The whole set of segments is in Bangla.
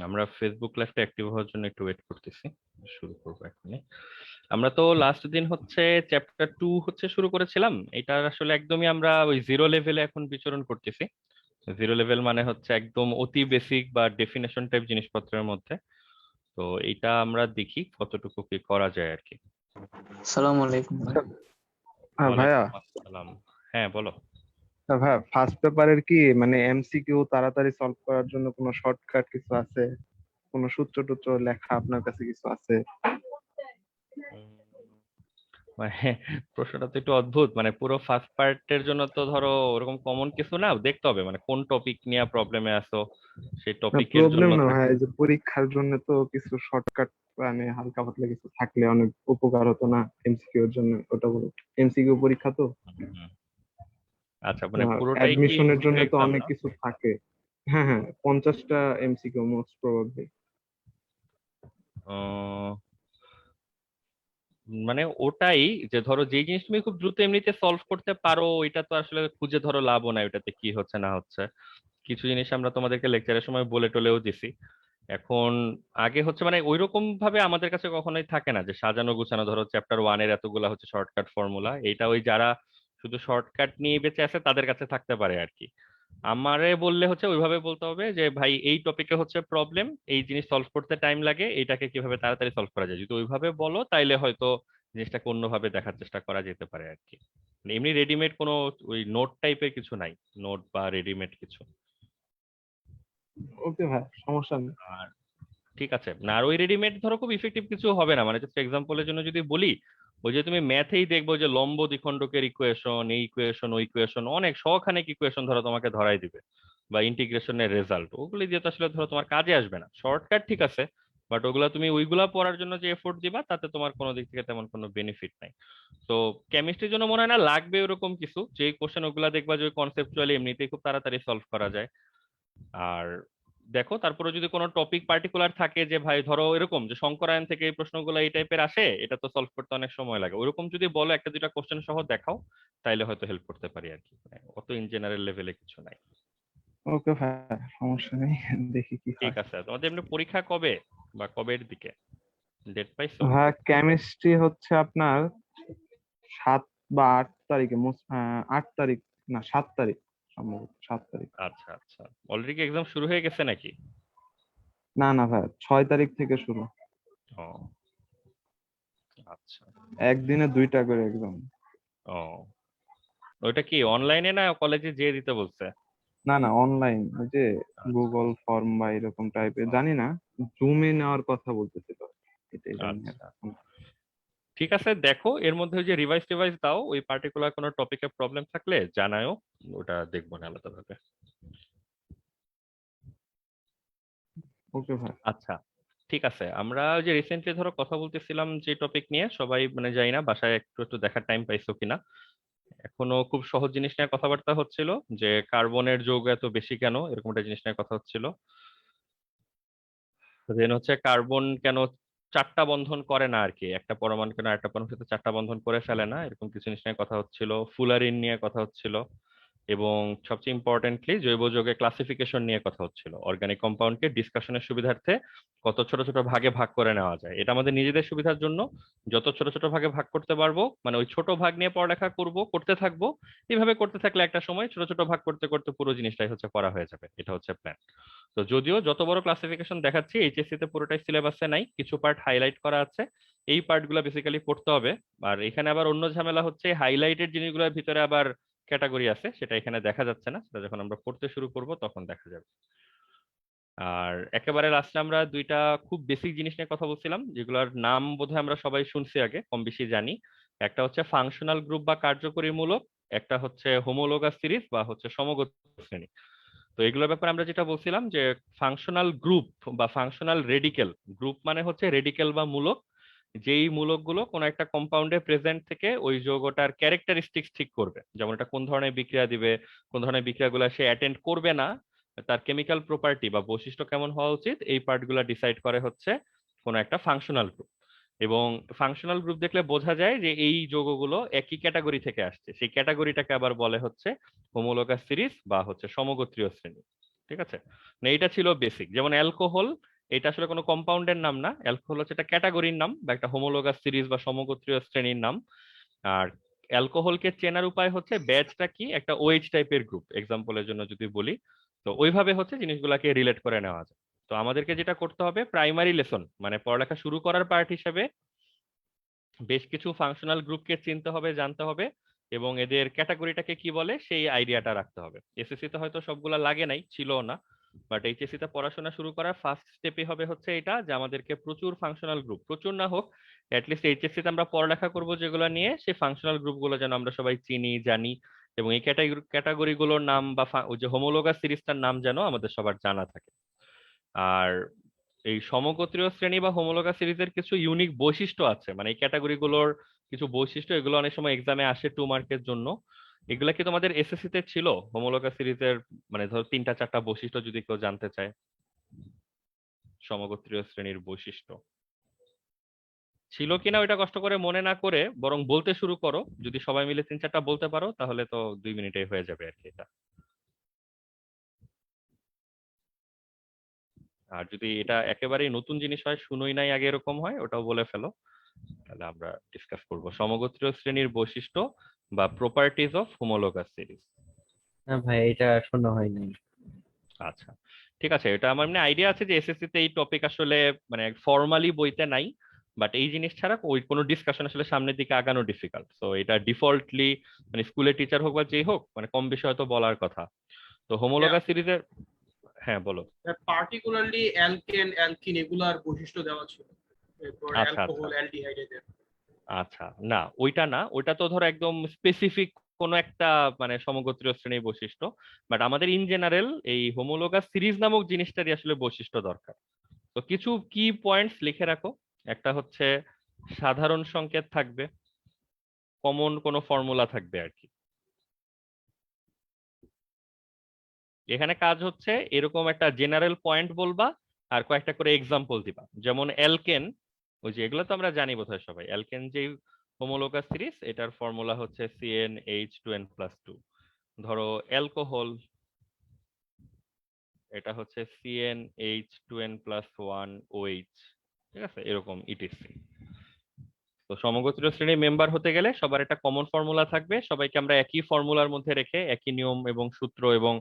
আমরা ফেসবুক লাইভটা অ্যাক্টিভ হওয়ার জন্য একটু ওয়েট করতেছি। শুরু করবো এখনই। আমরা তো লাস্ট দিন হচ্ছে চ্যাপ্টার 2 হচ্ছে শুরু করেছিলাম। এটা আসলে একদমই আমরা ওই জিরো লেভেলে এখন বিচরণ করতেছি। জিরো লেভেল মানে হচ্ছে একদম অতি বেসিক বা ডেফিনেশন টাইপ জিনিসপত্রের মধ্যে। তো এটা আমরা দেখি কতটুকু কি করা যায় আর কি। সালাম আলাইকুম ভাই। আচ্ছা, ভাইয়া, ওয়ালাইকুম আসসালাম। হ্যাঁ বলো। ভাইয়া ফার্স্ট পেপারের কি মানে এমসিকিউ তাড়াতাড়ি সলভ করার জন্য কোনো শর্টকাট কিছু আছে? কোনো সূত্র টুত্র লেখা আপনার কাছে কিছু আছে? উম, মানে প্রশ্নটা তো একটু অদ্ভুত, মানে পুরো ফার্স্ট পার্টের জন্য তো ধরো ওরকম কমন কিছু না, দেখতে হবে মানে কোন টপিক নিয়ে প্রবলেমে আছো সেই না টপিকের প্রবলেম জন্য না ভাই, থাকবে। এই যে পরীক্ষার জন্য তো কিছু শর্টকাট মানে হালকা পাতলা কিছু থাকলে অনেক উপকার হতো না এমসিকিউ এর জন্য? ওটা বলো। এমসিকিউ পরীক্ষা তো হুম। আচ্ছা, মানে পুরোটাই কি অ্যাডমিশনের এমসিকিউ জন্য তো এক্সাম অনেক না? কিছু থাকে। হ্যাঁ হ্যাঁ, 50টা এমসিকিউ মোস্ট প্রবাবলি। আহ, মানে ওটাই, যে ধরো যেই জিনিস তুমি খুব দ্রুত এমনিতে সলভ করতে পারো ওইটা তো আসলে খুঁজে ধরো লাভও নাই ওটাতে কি হচ্ছে না হচ্ছে। কিছু জিনিস আমরা তোমাদেরকে লেকচারের সময় বলে টলেও দিছি। এখন আগে হচ্ছে মানে ওইরকম ভাবে আমাদের কাছে কখনোই থাকে না যে সাজানো গুছানো, ধরো চ্যাপ্টার 1 এর এতগুলা হচ্ছে শর্টকাট ফর্মুলা, এটা ওই যারা শুধু শর্টকাট নিয়ে বেঁচে আছে তাদের কাছে থাকতে পারে আর কি। আমারে বললে হচ্ছে ওইভাবে বলতে হবে যে ভাই এই টপিকে হচ্ছে প্রবলেম, এই জিনিস সলভ করতে টাইম লাগে, এইটাকে কিভাবে তাড়াতাড়ি সলভ করা যায়, যদি ওইভাবে বলো তাইলে হয়তো জিনিসটাকে অন্যভাবে দেখার চেষ্টা করা যেতে পারে আর কি। মানে এমনি রেডিমেড কোনো ওই নোট টাইপের কিছু নাই, নোট বা রেডিমেড কিছু। ওকে ভাই, সমস্যা নেই। আর ঠিক আছে না, আর ওই রেডিমেড ধরো খুব ইফেক্টিভ কিছু হবে না, মানে জাস্ট এক্সাম্পলের জন্য যদি বলি, ওই যে তুমি ম্যাথেই দেখবো যে লম্ব দ্বিখণ্ডকের ইকুয়েশন, এই ইকুয়েশন ওই ইকুয়েশন, অনেক শখানেক ইকুয়েশন ধরো তোমাকে ধরাই দিবে, বা ইন্টিগ্রেশনের রেজাল্ট, ওগুলি দিয়ে তো আসলে ধরো তোমার কাজে আসবে না। শর্টকাট ঠিক আছে, বাট ওগুলা তুমি ওইগুলা পড়ার জন্য যে এফোর্ট দিবা তাতে তোমার কোনো দিক থেকে তেমন কোনো বেনিফিট নাই। তো কেমিস্ট্রির জন্য মনে হয় না লাগবে ওরকম কিছু, যে কোশ্চেন ওগুলা দেখবা যে কনসেপচুয়ালি এমনিতেই খুব তাড়াতাড়ি সলভ করা যায়। আর দেখো তারপরে যদি কোনো টপিক পার্টিকুলার থাকে যে ভাই ধরো এরকম যে শঙ্করায়ন থেকে এই প্রশ্নগুলো এই টাইপের আসে, এটা তো সলভ করতে অনেক সময় লাগে, ওরকম যদি বলো একটা দুইটা কোশ্চেন সহ দেখাও, তাইলে হয়তো হেল্প করতে পারি আর কি। মানে অত ইন জেনারেল লেভেলে কিছু নাই। ওকে ভাই, সমস্যা নেই, দেখি কি ঠিক হয়। আছে, তোমাদের এমনি পরীক্ষা কবে বা কবের দিকে ডেট পাইছো? হ্যাঁ, কেমিস্ট্রি হচ্ছে আপনার 7 বা 8 তারিখে, 8 তারিখ, না 7 তারিখ, সম্ভবত 7 তারিখ। আচ্ছা আচ্ছা, অলরেডি কি এক্সাম শুরু হয়ে গেছে নাকি? না না ভাই, 6 তারিখ থেকে শুরু। ও আচ্ছা। একদিনে 2টা করে এক্সাম। ও, ওইটা কি অনলাইনে না কলেজে যেয়ে দিতে বলছে? না না, অনলাইন, ওই যে আচ্ছা গুগল ফর্ম বা এরকম টাইপের, ও, জানি না। জুমে নেওয়ার কথা বলতেছিল, এটাই জানি আর আচ্ছা এখন। ঠিক আছে, দেখো এর মধ্যে ওই যে রিভাইজ টিভাইজ দাও, ওই পার্টিকুলার কোনো টপিকে প্রবলেম থাকলে জানাও, ওটা দেখবো না আলাদাভাবে। ওকে ভাই। আচ্ছা ঠিক আছে, আমরা ওই যে রিসেন্টলি ধরো কথা বলতেছিলাম যে টপিক নিয়ে, সবাই মানে যাই না বাসায় একটু একটু দেখার টাইম পাইছো কিনা, এখনো খুব সহজ জিনিস নিয়ে কথাবার্তা হচ্ছিল, যে কার্বনের যৌগ এত বেশি কেন, এরকম একটা জিনিস নিয়ে কথা হচ্ছিল। দেন হচ্ছে কার্বন কেন চারটা বন্ধন করে না আর কি, একটা পরমাণু কেন একটা পরমাণুর সাথে চারটা বন্ধন করে ফেলে না, এরকম কিছু জিনিস নিয়ে কথা হচ্ছিল। ফুলারিন নিয়ে কথা হচ্ছিল, এবং সবচেয়ে ইম্পর্টেন্টলি জৈব যৌগের ক্লাসিফিকেশন নিয়ে কথা হচ্ছিল, অর্গানিক কম্পাউন্ডকে ডিসকাশনের সুবিধার্থে কত ছোট ছোট ভাগে ভাগ করে নেওয়া যায়, এটা আমাদের নিজেদের সুবিধার জন্য যত ছোট ছোট ভাগে ভাগ করতে পারবো, মানে ওই ছোট ভাগ নিয়ে পড়ালেখা করব, করতে থাকবো, এইভাবে করতে থাকলে একটা সময় ছোট ছোট ভাগ করতে করতে পুরো জিনিসটাই হচ্ছে পড়া হয়ে যাবে, এটা হচ্ছে প্ল্যান। তো যদিও যত বড় ক্লাসিফিকেশন দেখাচ্ছি এইচএসসি তে পুরোটাই সিলেবাসে নাই, কিছু পার্ট হাইলাইট করা আছে, এই পার্টগুলো বেসিক্যালি পড়তে হবে। আর এখানে আবার অন্য ঝামেলা হচ্ছে হাইলাইটেড জিনিসগুলোর ভিতরে আবার ক্যাটাগরি আছে, সেটা এখানে দেখা যাচ্ছে না, সেটা যখন আমরা পড়তে শুরু করব তখন দেখা যাবে। আর একেবারে লাস্টে আমরা দুইটা খুব বেসিক জিনিস নিয়ে কথা বলছিলাম, যেগুলোর নাম বোধহয় আমরা সবাই শুনছি আগে, কম বেশি জানি। একটা হচ্ছে ফাংশনাল গ্রুপ বা কার্যকরী মূলক, একটা হচ্ছে হোমোলোগাস সিরিজ বা হচ্ছে সমগত শ্রেণী। তো এগুলোর ব্যাপারে আমরা যেটা বলছিলাম যে ফাংশনাল গ্রুপ বা ফাংশনাল রেডিকেল, গ্রুপ মানে হচ্ছে রেডিকেল বা মূলক, যেই মূলকগুলো কোনো একটা কম্পাউন্ডে প্রেজেন্ট থেকে ওই যৌগটার ক্যারেক্টারিস্টিক্স ঠিক করবে, যেমন এটা কোন ধরনের বিক্রিয়া দিবে, কোন ধরনের বিক্রিয়াগুলো সে অ্যাটেন্ড করবে না, তার কেমিক্যাল প্রপার্টি বা বৈশিষ্ট্য কেমন হওয়া উচিত, এই পার্টগুলো ডিসাইড করে হচ্ছে কোনো একটা ফাংশনাল গ্রুপ। এবং ফাংশনাল গ্রুপ দেখলে বোঝা যায় যে এই যৌগগুলো একই ক্যাটাগরি থেকে আসছে, সেই ক্যাটাগরিটাকে আবার বলে হচ্ছে হোমোলোগাস সিরিজ বা হচ্ছে সমগোত্রীয় শ্রেণী। ঠিক আছে? না, এটা ছিল বেসিক। যেমন অ্যালকোহল, এটা আসলে কোনো কম্পাউন্ডের নাম না, অ্যালকোহল হচ্ছে একটা ক্যাটাগরির নাম বা একটা হোমোলোগাস সিরিজ বা সমগোত্রীয় শ্রেণীর নাম। আর অ্যালকোহলকে চেনার উপায় হচ্ছে ব্যাচটা কি, একটা ওএইচ টাইপের গ্রুপ, এক্সাম্পলের জন্য যদি বলি। তো ওইভাবে হচ্ছে জিনিসগুলোকে রিলেট করে নেওয়া যায়। তো আমাদেরকে যেটা করতে হবে, প্রাইমারি লেসন মানে পড়ালেখা শুরু করার পার্ট হিসেবে বেশ কিছু ফাংশনাল গ্রুপকে চিনতে হবে, জানতে হবে, এবং এদের ক্যাটাগরিটাকে কি বলে সেই আইডিয়াটা রাখতে হবে। এসএসসি তে হয়তো সবগুলা লাগে নাই, ছিল না, বাট এইচএসসি তে পড়াশোনা শুরু করার ফার্স্ট স্টেপই হবে হচ্ছে এটা, যে আমাদেরকে প্রচুর ফাংশনাল গ্রুপ, প্রচুর না হোক অ্যাটলিস্ট এইচএসসি তে আমরা পড়ালেখা করব যেগুলো নিয়ে, সেই ফাংশনাল গ্রুপগুলো যেন আমরা সবাই চিনি, জানি, এবং এই ক্যাটাগরি গুলোর নাম বা ওই যে হোমোলোগাস সিরিজটার নাম যেন আমাদের সবার জানা থাকে। আর এই সমগোত্রীয় শ্রেণী বা হোমোলোগাস সিরিজের কিছু ইউনিক বৈশিষ্ট্য আছে, মানে এই ক্যাটাগরি গুলোর কিছু বৈশিষ্ট্য, এগুলো অনেক সময় এক্সামে আসে 2 মার্কের জন্য। এগুলা কি তোমাদের এসএসসি তে ছিল হোমোলোগাস সিরিজের, মানে ধরো 3টা 4টা বৈশিষ্ট্য যদি কেউ জানতে চায় সমগোত্রীয় শ্রেণীর বৈশিষ্ট্য ছিল কিনা, ওইটা কষ্ট করে মনে না করে বরং বলতে শুরু করো। যদি সবাই মিলে 3 4টা বলতে পারো তাহলে তো 2 মিনিটে হয়ে যাবে আর কি এটা। আর যদি এটা একেবারেই নতুন জিনিস হয়, শুনোই নাই আগে, এরকম হয়, ওটাও বলে ফেলো, তাহলে আমরা ডিসকাস করব সমগোত্রীয় শ্রেণীর বৈশিষ্ট্য বা প্রপার্টিজ অফ হোমোলোগাস সিরিজ। না ভাই, এটা শোনা হয় নাই। আচ্ছা, ঠিক আছে, এটা আমার মানে আইডিয়া আছে যে এসএসসি তে এই টপিক আসলে মানে ফর্মালি বইতে নাই, বাট এই জিনিস ছাড়া ওই কোনো ডিসকাশন আসলে সামনের দিকে আগানো ডিফিকাল্ট। সো এটা ডিফল্টলি মানে স্কুলের টিচার হোক বা যেই হোক, মানে কম বেশি হয়তো বলার কথা। তো হোমোলোগাস সিরিজের, হ্যাঁ বলো। পার্টিকুলারলি অ্যালকেন অ্যালকিন এগুলার বৈশিষ্ট্য দেওয়া ছিল, এরপর আচ্ছা আচ্ছা অ্যালকোহল অ্যালডিহাইড এদের। আচ্ছা, না ওইটা না, ওইটা তো ধরো একদম স্পেসিফিক কোন একটা মানে সমগোত্রীয় শ্রেণীর বৈশিষ্ট্য। বাট আমাদের ইন জেনারেল এই হোমোলোগাস সিরিজ নামক জিনিসটারই আসলে বৈশিষ্ট্য দরকার। তো কিছু কি পয়েন্টস লিখে রাখো। একটা হচ্ছে সাধারণ সংকেত থাকবে, কমন কোনো ফর্মুলা থাকবে আর কি। এখানে কাজ হচ্ছে এরকম একটা জেনারেল পয়েন্ট বলবা আর কয়েকটা করে এক্সাম্পল দিবা। যেমন অ্যালকেন, ওই যে এগুলো তো আমরা জানি বোধহয় সবাই, অ্যালকেন যে হোমোলোগাস সিরিজ, এটার ফর্মুলা হচ্ছে CnH2n+2। ধরো অ্যালকোহল, এটা হচ্ছে CnH2n+1OH। ঠিক আছে, এরকম ইটিসি। তো সমগোত্রীয় শ্রেণীর মেম্বার হতে গেলে সবার একটা কমন ফর্মুলা থাকবে, সবাইকে আমরা একই ফর্মুলার মধ্যে রেখে, একই নিয়ম এবং সূত্র এবং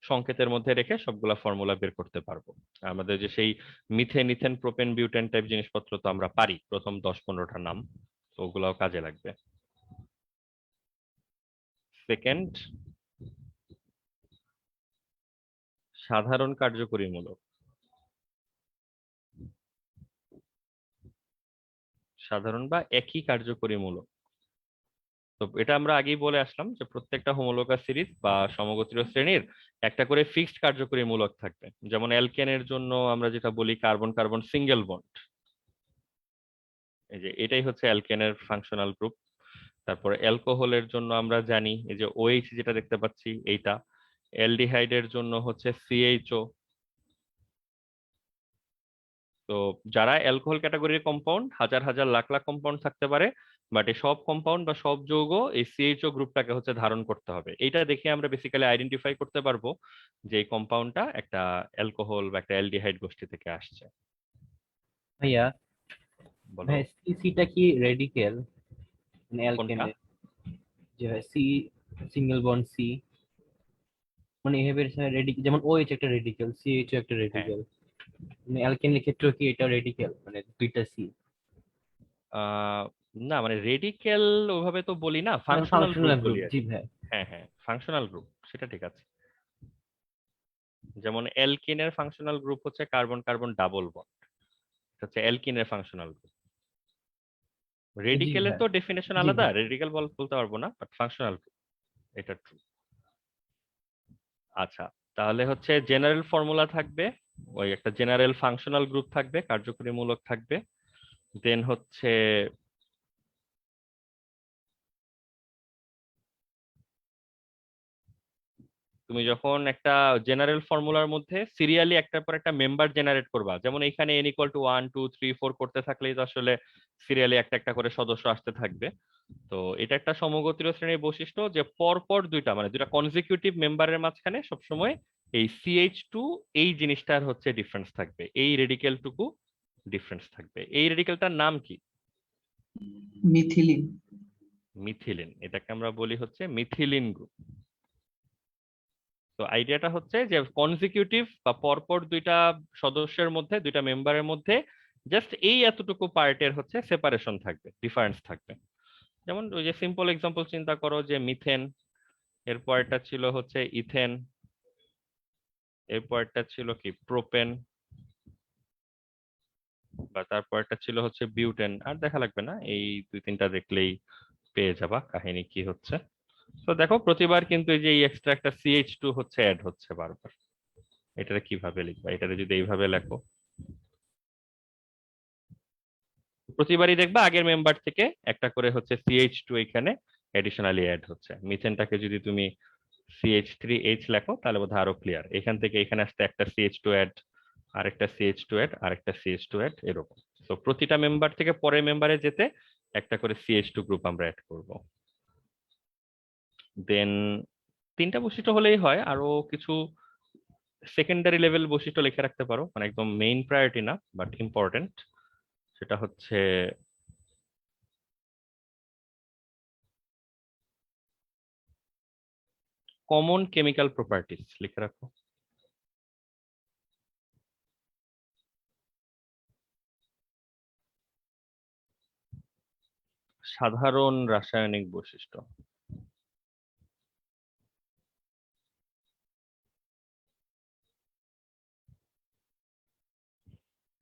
সংকেতের মধ্যে রেখে সবগুলা ফর্মুলা বের করতে পারবো। আমাদের যে সেই methane ethane propane butane type জিনিসপত্র তো আমরা পারি, প্রথম 10 15টা নাম, তো ওগুলাও কাজে লাগবে। সেকেন্ড, সাধারণ কার্যকরীমূলক, সাধারণ বা একই কার্যকরীমূলক। তো এটা আমরা আগেই বলে আসলাম যে প্রত্যেকটা হোমোলোগাস সিরিজ বা সমগোত্রীয় শ্রেণীর একটা করে ফিক্সড কার্যকরী মূলক থাকবে। যেমন অ্যালকেনের জন্য আমরা যেটা বলি কার্বন কার্বন সিঙ্গেল বন্ড, এই যে এটাই হচ্ছে অ্যালকেনের ফাংশনাল গ্রুপ। তারপর অ্যালকোহলের জন্য আমরা জানি এই যে OH যেটা দেখতে পাচ্ছি এইটা। অ্যালডিহাইডের জন্য হচ্ছে CHO। তো যারা অ্যালকোহল ক্যাটাগরির কম্পাউন্ড, হাজার হাজার লাখ লাখ কম্পাউন্ড থাকতে পারে, বাট এই সব কম্পাউন্ড বা সব যৌগ এই CHO গ্রুপটাকে হচ্ছে ধারণ করতে হবে। এইটা দেখে আমরা বেসিক্যালি আইডেন্টিফাই করতে পারবো যে এই কম্পাউন্ডটা একটা অ্যালকোহল বা একটা অ্যালডিহাইড গোষ্ঠী থেকে আসছে। ভাইয়া, বলো ভাই সিটা কি রেডিকেল, মানে কোনটা? অ্যালকেনের যে হয় সি, সিঙ্গেল বন্ড সি, মানে এভাবে রেডিকেল, যেমন OH একটা রেডিকেল, CH একটা হ্যাঁ, রেডিকেল, মানে অ্যালকেনের ক্ষেত্রেও কি এটা রেডিকেল, মানে দুইটা সি? আহ না মানে রেডিকেল ওইভাবে তো বলি না, মানে ফাংশনাল গ্রুপ ফাংশনাল বলি গ্রুপ, আর জি কি। ভাই। হ্যাঁ হ্যাঁ, ফাংশনাল গ্রুপ, সেটা ঠিক আছে। যেমন অ্যালকিনের ফাংশনাল গ্রুপ হচ্ছে কার্বন কার্বন ডাবল বন্ড, হচ্ছে অ্যালকিনের ফাংশনাল গ্রুপ। জি রেডিকেলের ভাই, তো ডেফিনেশন জি আলাদা, ভাই। রেডিকেল বলতে পারবো না, বাট ফাংশনাল গ্রুপ এটা ট্রু। আচ্ছা, তাহলে হচ্ছে জেনারেল ফর্মুলা থাকবে, ওই একটা জেনারেল ফাংশনাল গ্রুপ থাকবে, কার্যকরীমূলক থাকবে। দেন হচ্ছে তুমি যখন একটা জেনারেল ফর্মুলার মধ্যে সিরিয়ালি একটার পর একটা মেম্বার জেনারেট করবা, যেমন এখানে n = 1 2 3 4 করতে থাকলেই তো আসলে সিরিয়ালি একটা একটা করে সদস্য আসতে থাকবে। তো এটা একটা সমগোত্রীয় শ্রেণীর বৈশিষ্ট্য যে পর পর দুইটা মানে দুইটা কনজিকিউটিভ মেম্বারের মাঝখানে সবসময় এই CH2 এই জিনিসটার হচ্ছে ডিফারেন্স থাকবে, এই রেডিকেল টুকু ডিফারেন্স থাকবে। এই রেডিকেলটার নাম কি? মিথিলিন। মিথিলিন। এটাকে আমরা বলি হচ্ছে মিথিলিন গ্রুপ। তো আইডিয়াটা হচ্ছে যে কনজিকিউটিভ বা পরপর দুইটা সদস্যের মধ্যে, দুইটা মেম্বারের মধ্যে জাস্ট এই এতটুকু পার্টের হচ্ছে সেপারেশন থাকবে, ডিফারেন্স থাকবে। যেমন ওই যে সিম্পল এক্সাম্পল চিন্তা করো যে মিথেন, এরপরটা ছিল হচ্ছে ইথেন, এরপরটা ছিল কি প্রোপেন, বা তারপরটা ছিল হচ্ছে বিউটেন। আর দেখা লাগবে না, এই দুই তিনটা দেখলেই পেয়ে যাবা কাহিনী কি হচ্ছে। তো দেখো প্রতিবার কিন্তু এই যে এই এক্সট্রা একটা CH2 হচ্ছে অ্যাড হচ্ছে বারবার। এটারে কিভাবে লিখবা? এটারে যদি এইভাবে লেখো, প্রতিবারই দেখবা আগের মেম্বার থেকে একটা করে হচ্ছে CH2 এখানে এডিশনালি অ্যাড হচ্ছে। মিথেনটাকে যদি তুমি CH3H লেখো তাহলে বোধহয় আরো ক্লিয়ার। এখান থেকে এখানে আসতে একটা CH2 অ্যাড, আরেকটা CH2 অ্যাড, আরেকটা CH2 অ্যাড, এরকম। তো প্রতিটা মেম্বার থেকে পরের মেম্বারে যেতে একটা করে CH2 গ্রুপ আমরা অ্যাড করব। দেন তিনটা বৈশিষ্ট্য হলেই হয়, আরো কিছু সেকেন্ডারি লেভেল বৈশিষ্ট্য লিখে রাখতে পারো, মানে একদম মেইন প্রায়োরিটি না বাট ইম্পর্টেন্ট। সেটা হচ্ছে কমন কেমিক্যাল প্রপার্টিজ লিখে রাখো। সাধারণ রাসায়নিক বৈশিষ্ট্য।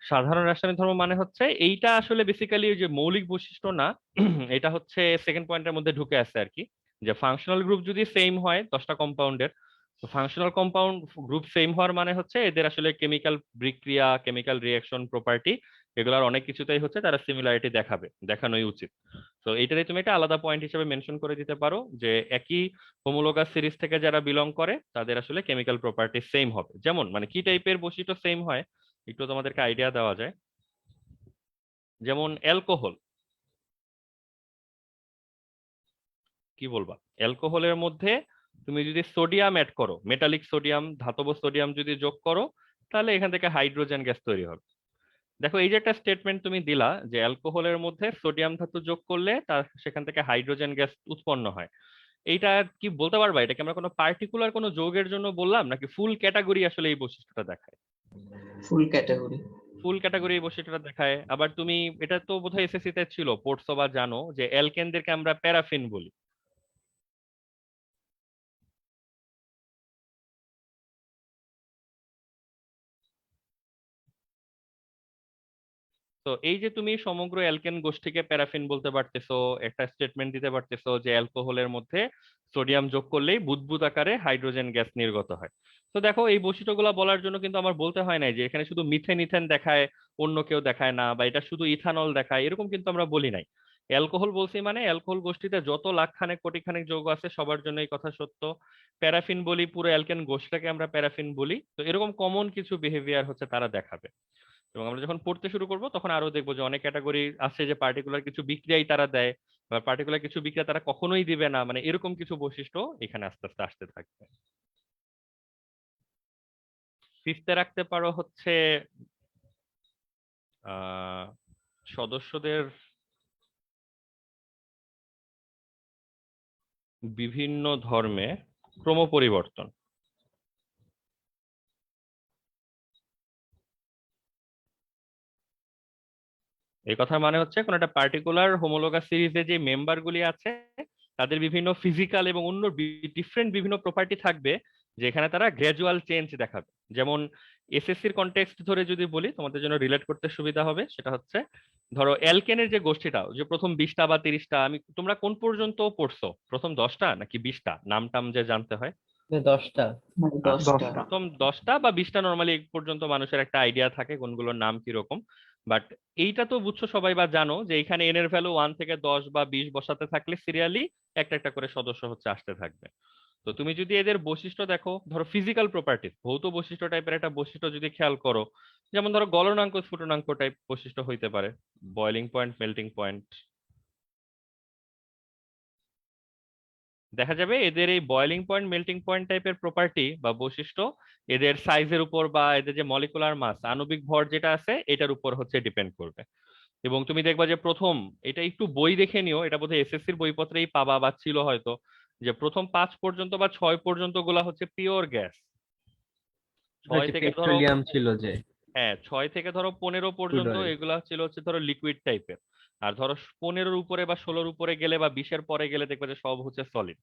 সাধারণ রাসায়নিক ধর্ম মানে হচ্ছে এইটা আসলে বেসিক্যালি যে মৌলিক বৈশিষ্ট্য না, এটা হচ্ছে সেকেন্ড পয়েন্টের মধ্যে ঢুকে আছে আর কি। যে ফাংশনাল গ্রুপ যদি সেম হয় 10টা কম্পাউন্ডের, তো ফাংশনাল কম্পাউন্ড গ্রুপ সেম হওয়ার মানে হচ্ছে এদের আসলে কেমিক্যাল বিক্রিয়া, কেমিক্যাল রিয়াকশন, প্রপার্টি, এগুলোর অনেক কিছুতেই হচ্ছে তারা সিমিলারিটি দেখাবে, দেখানোই উচিত। তো এইটারে তুমি একটা আলাদা পয়েন্ট হিসেবে মেনশন করে দিতে পারো যে একই হোমোলোগাস সিরিজ থেকে যারা বিলং করে তাদের আসলে কেমিক্যাল প্রপার্টি সেম হবে। যেমন মানে কি টাইপের বৈশিষ্ট্য সেম হয় একটু তোমাদেরকে আইডিয়া দেওয়া যায়। যেমন অ্যালকোহল, কি বলবা? অ্যালকোহলের মধ্যে তুমি যদি সোডিয়াম অ্যাড করো, মেটালিক সোডিয়াম, ধাতব সোডিয়াম যদি যোগ করো, তাহলে এখান থেকে হাইড্রোজেন গ্যাস তৈরি হবে। দেখো এই যে একটা স্টেটমেন্ট তুমি দিলা যে অ্যালকোহলের মধ্যে সোডিয়াম ধাতু যোগ করলে তার সেখান থেকে হাইড্রোজেন গ্যাস উৎপন্ন হয়। এইটা কি বলতে পারবা এটা কি আমরা কোনো পার্টিকুলার কোনো যৌগের জন্য বললাম, নাকি ফুল ক্যাটাগরি আসলে এই বৈশিষ্ট্যটা দেখায়? ফুল ক্যাটাগরি। ফুল ক্যাটাগরি এই বৈশিষ্ট্যটা দেখায়। আবার তুমি এটা তো বোধহয় এসএসসি তে ছিল, পড়ছো বা জানো যে অ্যালকেনদেরকে আমরা প্যারাফিন বলি। তো এই যে তুমি সমগ্র অ্যালকেন গোষ্ঠীকে প্যারাফিন বলতে পারতেছো, একটা স্টেটমেন্ট দিতে পারতেছো যে অ্যালকোহলের মধ্যে সোডিয়াম যোগ করলেই বুদবুদ আকারে হাইড্রোজেন গ্যাস নির্গত হয়। তো দেখো এই বৈশিষ্ট্যগুলো বলার জন্য কিন্তু আমার বলতে হয় নাই যে এখানে শুধু মিথেন ইথেন দেখায়, অন্য কেউ দেখায় না, বা এটা শুধু ইথানল দেখায়, এরকম কিন্তু আমরা বলি নাই। অ্যালকোহল বলছি মানে অ্যালকোহল গোষ্ঠীতে যত লাখ খানেক কোটি খানেক যৌগ আছে সবার জন্য এই কথা সত্য। প্যারাফিন বলি পুরো অ্যালকেন গোষ্ঠীটাকে আমরা প্যারাফিন বলি। তো এরকম কমন কিছু বিহেভিয়ার হচ্ছে তারা দেখাবে। এবং আমরা যখন পড়তে শুরু করব তখন আরো দেখবো যে অনেক ক্যাটাগরি আছে যে পার্টিকুলার কিছু বিক্রিয়াই তারা দেয়, বা পার্টিকুলার কিছু বিক্রিয়া তারা কখনোই দিবে না, মানে এরকম কিছু বৈশিষ্ট্য এখানে আস্তে আস্তে আসতে থাকবে। ফিফথে রাখতে পারো হচ্ছে আহ সদস্যদের বিভিন্ন ধর্মে ক্রমপরিবর্তন। এই কথার মানে হচ্ছে কোন একটা পার্টিকুলার হোমোলোগাস সিরিজে যে মেম্বার গুলি আছে তাদের বিভিন্ন ফিজিক্যাল এবং অন্য ডিফারেন্ট বিভিন্ন প্রপার্টি থাকবে, যেখানে তারা গ্র্যাজুয়াল চেঞ্জ দেখাবে। যেমন এসএসসির কনটেক্সট ধরে যদি বলি তোমাদের জন্য রিলেট করতে সুবিধা হবে, সেটা হচ্ছে ধরো অ্যালকেনের যে গোষ্ঠীটা, যে প্রথম 20টা বা 30টা, আমি তোমরা কোন পর্যন্ত পড়ছো, প্রথম 10টা নাকি 20টা নাম টাম যে জানতে হয়? 10টা। মানে আচ্ছা, 10টা। প্রথম 10টা বা 20টা নর্মালি এই পর্যন্ত মানুষের একটা আইডিয়া থাকে কোনগুলোর নাম কিরকম। বাট এইটা তো বুঝছো সবাই বা জানো যে এখানে এন এর ভ্যালু 1 থেকে 10 বা 20 বসাতে থাকলে সিরিয়ালি একটা একটা করে সদস্য হচ্ছে আসতে থাকবে। তো তুমি যদি এদের বৈশিষ্ট্য দেখো, ধরো ফিজিক্যাল প্রপার্টিজ, ভৌত বৈশিষ্ট্য টাইপের একটা বৈশিষ্ট্য যদি খেয়াল করো, যেমন ধরো গলনাঙ্ক স্ফুটনাঙ্ক টাইপ বৈশিষ্ট্য হইতে পারে, বয়লিং পয়েন্ট, মেল্টিং পয়েন্ট। দেখা যাবে এদের এই বয়লিং পয়েন্ট মেল্টিং পয়েন্ট টাইপের প্রপার্টি বা বৈশিষ্ট্য এদের সাইজের উপর বা এদের যে মলিকুলার মাস আণবিক ভর যেটা আছে এটার উপর হচ্ছে ডিপেন্ড করবে। এবং তুমি দেখবা যে প্রথম, এটা একটু বই দেখে নিও, এটা বোধহয় এসএসসির বইপত্রেই পাবা বা ছিল হয়তো, যে প্রথম 5 পর্যন্ত বা 6 পর্যন্ত গুলা হচ্ছে পিওর গ্যাস। 6 থেকে ধরো, পেট্রোলিয়াম ছিল যে হ্যাঁ 6 থেকে ধরো 15 ক্রুড পর্যন্ত অয়েল। এগুলা ছিল হচ্ছে ধরো লিকুইড টাইপের। আর ধরো 15-র উপরে বা 16-র উপরে গেলে বা 20-এর পরে গেলে দেখবে যে সব হচ্ছে সলিড।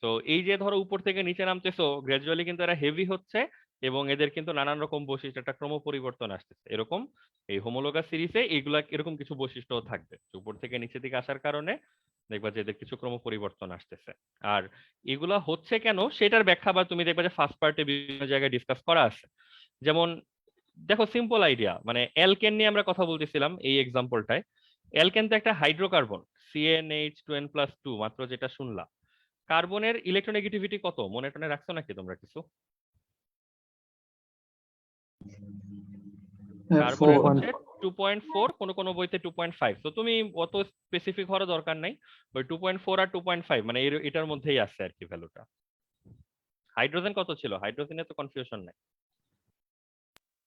তো এই যে ধরো উপর থেকে নিচে নামতেছো গ্রাজুয়ালি কিন্তু এরা হেভি হচ্ছে, এবং এদের কিন্তু নানান রকম বৈশিষ্ট্য, একটা ক্রম পরিবর্তন আসতেছে এরকম। এই হোমোলোগাস সিরিজে এইগুলা এরকম কিছু বৈশিষ্ট্য থাকবে যে উপর থেকে নিচের দিকে আসার কারণে দেখবা যে এদের কিছু ক্রম পরিবর্তন আসতেছে। আর এগুলা হচ্ছে কেন সেটার ব্যাখ্যা বা তুমি দেখবা যে ফার্স্ট পার্টে বিভিন্ন জায়গায় ডিসকাস করা আছে। যেমন দেখো সিম্পল আইডিয়া, মানে অ্যালকেন নিয়ে আমরা কথা বলতেছিলাম এই এক্সাম্পলটায়। অ্যালকেন তো একটা হাইড্রোকার্বন, CnH2n+2 মাত্র যেটা শুনলা। কার্বনের ইলেকট্রোনেগেটিভিটি কত মনে টনে রাখছো নাকি তোমরা কিছু? কার্বনের 4. হচ্ছে 2.4, কোনো কোনো বইতে 2.5। তো তুমি অত স্পেসিফিক হওয়ার দরকার নাই, ওই 2.4 আর 2.5 মানে এটার মধ্যেই আছে আর কি ভ্যালুটা। হাইড্রোজেন কত ছিল? হাইড্রোজেনে তো কনফিউশন নাই,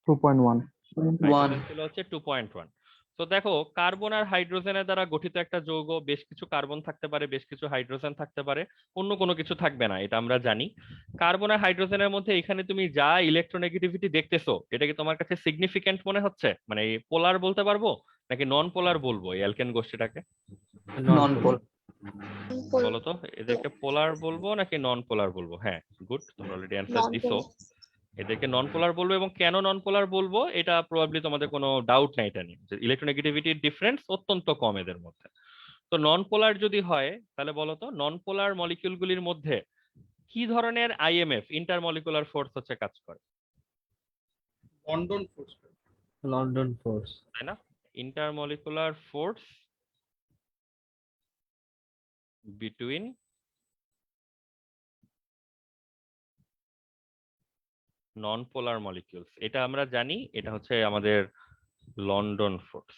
2.1. 1. হাইড্রোজেন ছিল হচ্ছে 2.1। তো দেখো কার্বন আর হাইড্রোজেনের দ্বারা গঠিত একটা যৌগ, বেশ কিছু কার্বন থাকতে পারে, বেশ কিছু হাইড্রোজেন থাকতে পারে, অন্য কোনো কিছু থাকবে না, এটা আমরা জানি। কার্বন আর হাইড্রোজেনের মধ্যে এখানে তুমি যা ইলেকট্রোনেগেটিভিটি দেখতেছো এটা কি তোমার কাছে সিগনিফিকেন্ট মনে হচ্ছে? মানে পোলার বলতে পারবো নাকি নন পোলার বলবো এই অ্যালকেন গোষ্ঠীটাকে? নন পোল। বলো তো, এদেরকে পোলার বলবো নাকি নন পোলার বলবো? হ্যাঁ, গুড, তোমরা অলরেডি অ্যান্সার দিছো। এদেরকে নন পোলার বলবো, এবং কেন নন পোলার বলবো এটা প্রবাবলি তোমাদের কোনো ডাউট নাই এটা নিয়ে, যে ইলেকট্রোনেগেটিভিটির ডিফারেন্স অত্যন্ত কম এদের মধ্যে। তো নন পোলার যদি হয় তাহলে বলো তো নন পোলার মলিকিউলগুলির মধ্যে কি ধরনের আইএমএফ ইন্টারমলিকুলার ফোর্স হচ্ছে কাজ করে? London force. London force. তাই না? ইন্টারমলিকুলার ফোর্স বিটুইন নন পোলার মলিকিউলস, এটা আমরা জানি, এটা হচ্ছে আমাদের লন্ডন ফোর্স।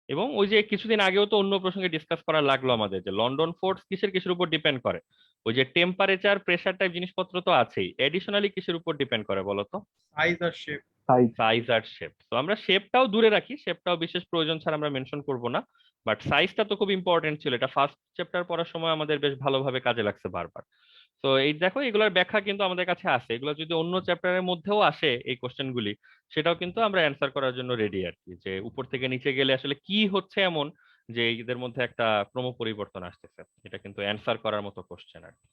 এবং ওই যে কিছুদিন আগেও তো অন্য প্রসঙ্গে ডিসকাস করা লাগলো আমাদের, যে লন্ডন ফোর্স কিসের কিসের উপর ডিপেন্ড করে? ওই যে টেম্পারেচার, প্রেসার টাইপ জিনিসপত্র তো আছেই, এডিশনালি কিসের উপর ডিপেন্ড করে বলো তো? সাইজ আর শেপ। Size. সাইজ আর শেপ। তো আমরা শেপটাও দূরে রাখি, শেপটাও বিশেষ প্রয়োজন ছাড়া আমরা মেনশন করব না, বাট সাইজটা তো খুব ইম্পর্টেন্ট ছিল, এটা ফার্স্ট চ্যাপ্টার পড়ার সময় আমাদের বেশ ভালোভাবে কাজে লাগছে বারবার। তো এই দেখো এগুলোর ব্যাখ্যা কিন্তু আমাদের কাছে আছে, এগুলো যদি অন্য চ্যাপ্টারের মধ্যেও আসে এই কোশ্চেনগুলি, সেটাও কিন্তু আমরা অ্যান্সার করার জন্য রেডি আর কি, যে উপর থেকে নিচে গেলে আসলে কি হচ্ছে এমন যে এদের মধ্যে একটা ক্রম পরিবর্তন আসতেছে, এটা কিন্তু অ্যান্সার করার মতো কোশ্চেন আর কি।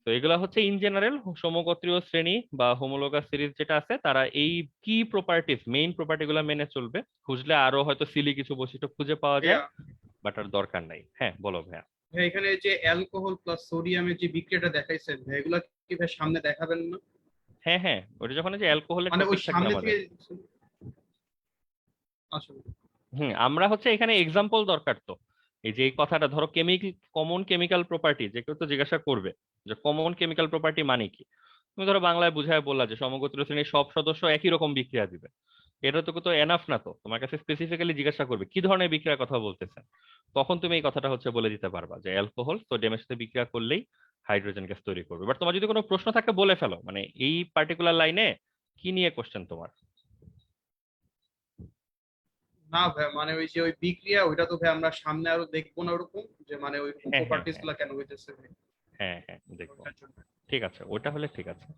তো এগুলা হচ্ছে ইন জেনারেল সমগোত্রীয় শ্রেণী বা হোমোলোগাস সিরিজ যেটা আছে, তারা এই কি প্রপার্টিজ, মেইন প্রপার্টি গুলা মেনে চলবে। খুঁজলে আরো হয়তো সিলি কিছু বৈশিষ্ট্য খুঁজে পাওয়া যায়, ভাইয়া, বাট আর দরকার নাই। হ্যাঁ বলো ভাইয়া। ভাইয়া, এখানে যে অ্যালকোহল প্লাস সোডিয়ামের যে বিক্রিয়াটা দেখাইছেন ভাই, এগুলা কি ভাই সামনে দেখাবেন না? হ্যাঁ হ্যাঁ, ওটা যখন যে অ্যালকোহলের মানে ওই টপিক থাকবে সামনে আমাদের। থেকে আসলে আমরা হচ্ছে এখানে এক্সাম্পল দরকার তো, এই যে এই কথাটা ধরো কমন কেমিক্যাল প্রপার্টি, যে কেউ তো জিজ্ঞাসা করবে যে কমন কেমিক্যাল প্রপার্টি মানে কি। তুমি ধরো বাংলায় বুঝায় বললা যে সমগোত্রীয় শ্রেণীর সব সদস্য একই রকম বিক্রিয়া দিবে, এটা তো এনাফ না, তো তোমার কাছে স্পেসিফিক্যালি জিজ্ঞাসা করবে কি ধরনের বিক্রিয়ার কথা বলতেছেন, তখন তুমি এই কথাটা হচ্ছে বলে দিতে পারবা যে অ্যালকোহল সোডিয়ামের সাথে বিক্রিয়া করলেই হাইড্রোজেন গ্যাস তৈরি করবে। বাট তোমার যদি কোনো প্রশ্ন থাকে বলে ফেলো, মানে এই পার্টিকুলার লাইনে কি নিয়ে কোশ্চেন তোমার? না ভাই, মানে ওই যে ওই বিক্রিয়া ওইটা তো ভাই আমরা সামনে আরো দেখবো না ওরকম, যে মানে ওই হ্যাঁ হ্যাঁ প্রপার্টিজ হ্যাঁ গুলা কেন হইতেছে ভাই, হ্যাঁ হ্যাঁ দেখবো। ওইটার জন্য। ঠিক আছে, ওটা হলে ঠিক আছে।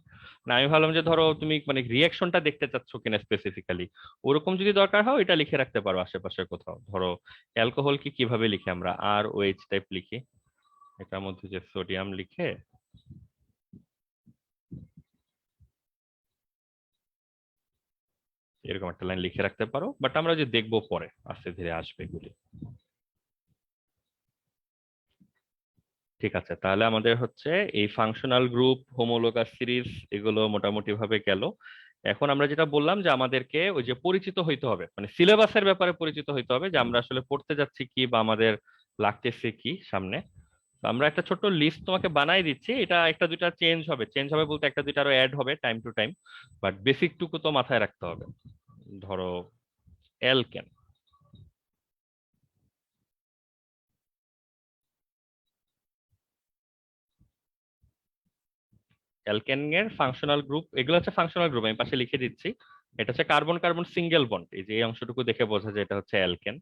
না আমি ভাবলাম যে ধরো তুমি মানে রিয়াকশনটা দেখতে চাচ্ছ কিনা স্পেসিফিক্যালি, ওরকম যদি দরকার হয় এটা লিখে রাখতে পারো আশেপাশে কোথাও। ধরো অ্যালকোহল কি কিভাবে লিখি আমরা, ROH টাইপ লিখি, এটার মধ্যে যে সোডিয়াম লিখে এরকম একটা লাইন লিখে রাখতে পারো, বাট আমরা যে দেখবো পরে আস্তে ধীরে আসবে এগুলি। ঠিক আছে, তাহলে আমাদের হচ্ছে এই ফাংশনাল গ্রুপ, হোমোলোগাস সিরিজ এগুলো মোটামুটি ভাবে গেল। এখন আমরা যেটা বললাম যে আমাদেরকে ওই যে পরিচিত হইতে হবে, মানে সিলেবাসের ব্যাপারে পরিচিত হইতে হবে, যে আমরা আসলে পড়তে যাচ্ছি কি বা আমাদের লাগতেছে কি সামনে। তো আমরা একটা ছোট্ট লিস্ট তোমাকে বানাই দিচ্ছি, এটা একটা দুইটা চেঞ্জ হবে, চেঞ্জ হবে বলতে একটা দুইটা আরো অ্যাড হবে time to time, but basic টুকু তো মাথায় রাখতে হবে। ধরো অ্যালকেন, অ্যালকেন এর ফাংশনাল গ্রুপ, এগুলো হচ্ছে ফাংশনাল গ্রুপ, আমি পাশে লিখে দিচ্ছি। এটা হচ্ছে কার্বন কার্বন সিঙ্গেল বন্ড, এই যে এই অংশটুকু দেখে বোঝা যায় এটা হচ্ছে অ্যালকেন।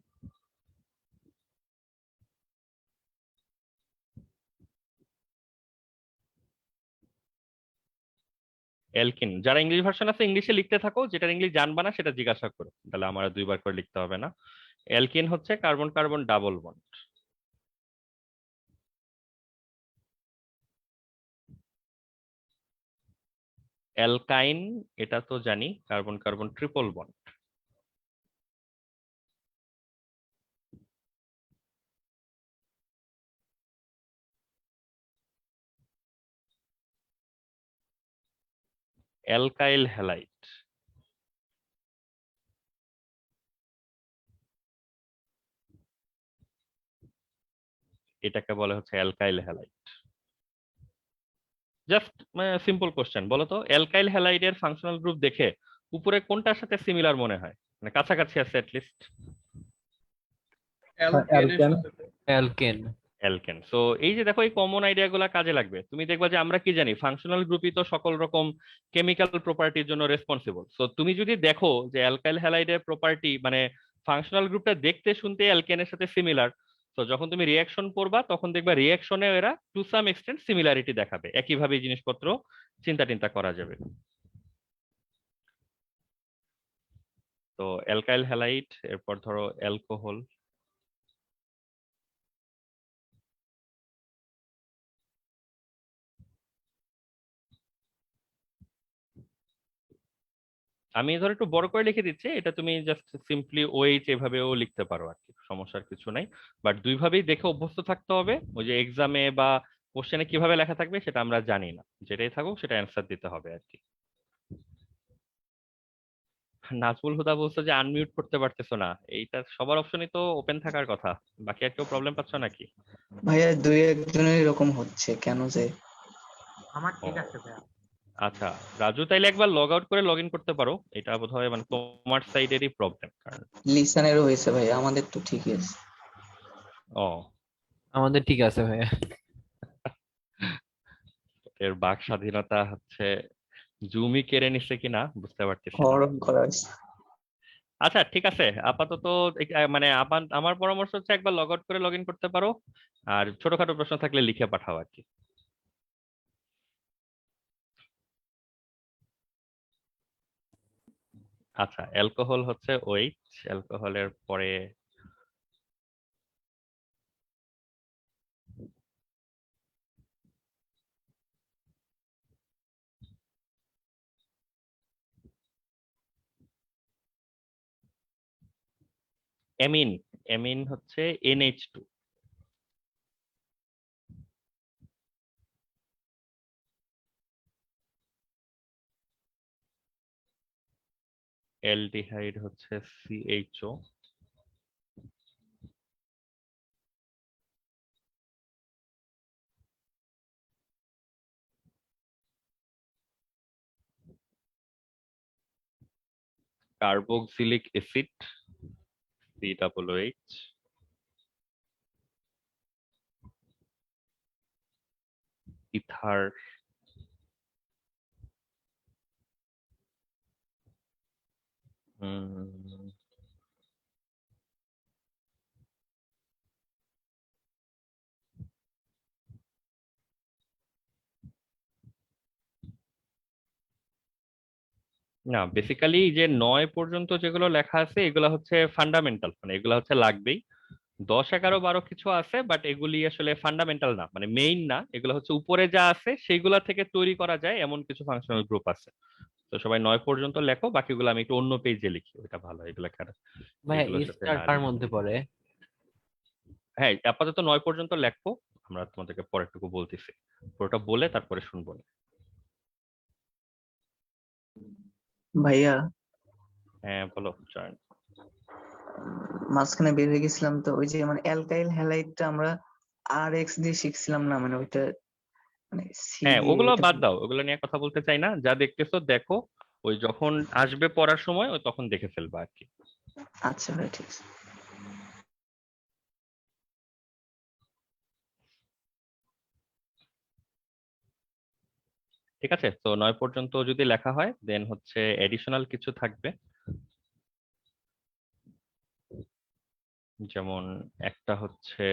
অ্যালকিন, যারা ইংলিশ ভার্সন আছে ইংলিশে লিখতে থাকো, যেটা ইংলিশ জানবা না সেটা জিজ্ঞাসা করো, তাহলে আমার আর দুইবার করে লিখতে হবে না। অ্যালকিন হচ্ছে কার্বন কার্বন ডাবল বন্ড। অ্যালকাইন, এটা তো জানি, carbon carbon triple bond. Alkyl halide, এটাকে বলে হচ্ছে alkyl halide. Just simple question, বলো তো অ্যালকাইল হ্যালাইডের ফাংশনাল গ্রুপ দেখে উপরে কোনটার সাথে সিমিলার মনে হয়, মানে কাছাকাছি আছে অ্যাটলিস্ট? অ্যালকেনের অ্যালকেন। সাথে অ্যালকেন। অ্যালকেন। সো এই যে দেখো এই কমন আইডিয়া গুলা কাজে লাগবে। তুমি দেখবা যে আমরা কি জানি, ফাংশনাল গ্রুপই তো সকল রকম কেমিক্যাল প্রপার্টির জন্য রেসপন্সিবল। সো তুমি যদি দেখো যে অ্যালকাইল হ্যালাইডের প্রপার্টি মানে ফাংশনাল গ্রুপটা দেখতে শুনতে অ্যালকেনের সাথে সিমিলার, তো যখন তুমি রিয়াকশন করবা তখন দেখবা রিয়াকশনে এরা টু সাম এক্সটেন্ট সিমিলারিটি দেখাবে, একইভাবে এই জিনিসপত্র চিন্তা টিন্তা করা যাবে। তো অ্যালকাইল হ্যালাইড, এরপর ধরো অ্যালকোহল। আমি ধর একটু বড় করে লিখে দিচ্ছি, এটা তুমি জাস্ট সিম্পলি ওএইচ এভাবেও লিখতে পারো আর কি, সমস্যার কিছু নাই। বাট দুইভাবেই দেখে অভ্যস্ত থাকতে হবে, ওই যে এক্সামে বা কোশ্চেনে কিভাবে লেখা থাকবে সেটা আমরা জানি না, যেটাই থাকুক সেটা অ্যান্সার দিতে হবে আর কি। নাজমুল হুদা বলছো যে আনমিউট করতে পারতেছো না, এইটা সবার অপশনই তো ওপেন থাকার কথা, বাকি আর কেউ প্রবলেম পাচ্ছ নাকি? ভাইয়া দুই একজনের এরকম হচ্ছে, কেন যে? আমার ও ঠিক আছে ভাইয়া। আচ্ছা, রাজু তাইলে একবার লগ আউট করে লগ ইন করতে পারো, এটা বোধহয় মানে তোমার সাইডেরই প্রবলেম কারণ। লিসানেরও হয়েছে ভাইয়া, আমাদের তো ঠিকই আছে। ও, আমাদের ঠিক আছে ভাইয়া। এর বাক স্বাধীনতা হচ্ছে জুমি কেড়ে নিচ্ছে কিনা বুঝতে পারতেছি না। হরণ করা হয়েছে। আচ্ছা ঠিক আছে, আপাতত মানে আমার পরামর্শ হচ্ছে একবার লগ আউট করে লগ ইন করতে পারো, আর ছোটখাটো প্রশ্ন থাকলে লিখে পাঠাও আর কি। আচ্ছা, অ্যালকোহল হচ্ছে ওইচ, অ্যালকোহলের পরে অ্যামিন। অ্যামিন হচ্ছে NH2। অ্যালডিহাইড হচ্ছে CHO। Carboxylic acid COOH। Ether, না বেসিক্যালি যে 9 পর্যন্ত যেগুলো লেখা আছে এগুলো হচ্ছে ফান্ডামেন্টাল, মানে এগুলো হচ্ছে লাগবেই। 10, 11, 12 কিছু আছে, বাট এগুলি আসলে ফান্ডামেন্টাল না, মানে মেইন না, এগুলো হচ্ছে উপরে যা আছে সেইগুলা থেকে তৈরি করা যায় এমন কিছু ফাংশনাল গ্রুপ আছে। তো সবাই 9 পর্যন্ত লেখো, বাকিগুলো আমি একটু অন্য পেজে লিখি, ওইটা ভালো, এগুলো ভাইয়া এগুলোর সাথে স্টার না কার লিখে। মধ্যে পড়ে? হ্যাঁ, আপাতত 9 পর্যন্ত লেখো, আমরা তোমাদেরকে পরেরটুকু বলতেছি, পুরোটা বলে তারপরে শুনবো না। ভাইয়া হ্যাঁ বলো জয়েন। মাঝখানে বের হয়ে গেছিলাম, তো ওই যে মানে অ্যালকাইল হ্যালাইডটা আমরা RX দিয়ে শিখছিলাম না, মানে ওইটা মানে সি হ্যাঁ দিয়ে ওগুলো ওইটা। বাদ দাও, ওগুলো নিয়ে কথা বলতে চাই না, যা দেখতেছো দেখো, ওই যখন আসবে পড়ার সময় ওই তখন দেখে ফেলবা আর কি। আচ্ছা ভাই, ঠিক আছে। ঠিক আছে, তো 9 পর্যন্ত যদি লেখা হয় দেন হচ্ছে এডিশনাল কিছু থাকবে, যেমন একটা হচ্ছে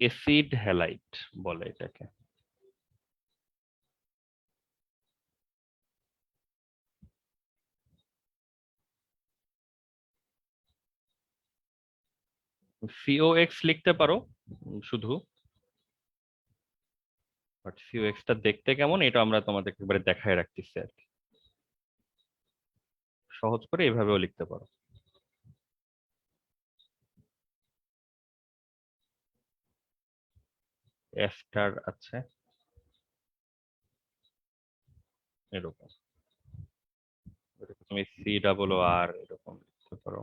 এসিড হ্যালাইড বলে এটাকে। সিওএক্স লিখতে পারো শুধু, বাট সিওএক্স টা দেখতে কেমন এটা আমরা তোমাদের একবারে দেখায় রাখতেছি আর কি। সহজ করে এভাবেও লিখতে পারো। এস্টার আছে এরকম, এরকম তুমি সি ডাবল ও আর এরকম লিখতে পারো।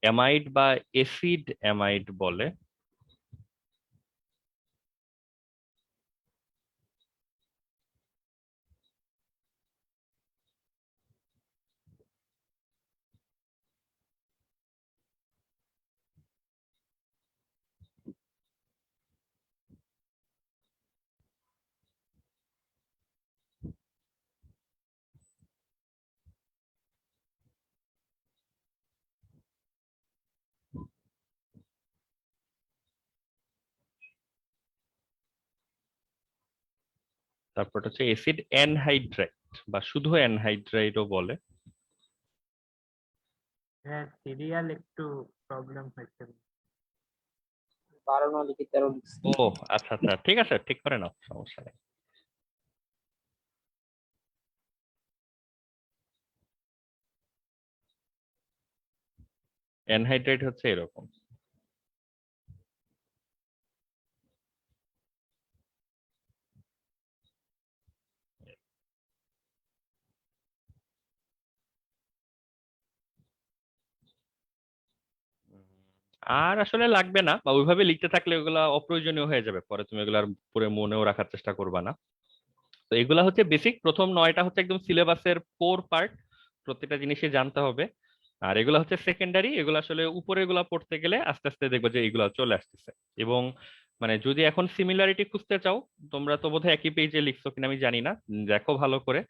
অ্যামাইড বা এসিড অ্যামাইড বলে। তারপর হচ্ছে এসিড অ্যানহাইড্রাইট বা শুধু অ্যানহাইড্রাইটও বলে। হ্যাঁ, সিরিয়াল একটু প্রবলেম হয়েছে। 12 না লিখে 13 লিখছি। ও আচ্ছা আচ্ছা, ঠিক আছে, ঠিক করে নাও, সমস্যা নেই। অ্যানহাইড্রাইট হচ্ছে এরকম। আর আসলে লাগবে না, বা ওইভাবে লিখতে থাকলে ওগুলা অপ্রয়োজনীয় হয়ে যাবে, পরে তুমি এগুলার পুরো মনেও রাখার চেষ্টা করবা না। তো এগুলা হচ্ছে বেসিক, প্রথম 9টা হচ্ছে একদম সিলেবাসের কোর পার্ট, প্রত্যেকটা জিনিসই জানতে হবে। আর এগুলা হচ্ছে সেকেন্ডারি, এগুলো আসলে উপরে এগুলা পড়তে গেলে আস্তে আস্তে দেখবে যে এগুলা চলে আসতেছে। এবং মানে যদি এখন সিমিলারিটি খুঁজতে চাও, তোমরা তো বোধহয় একই পেজে লিখছো কিনা আমি জানি না, দেখো ভালো করে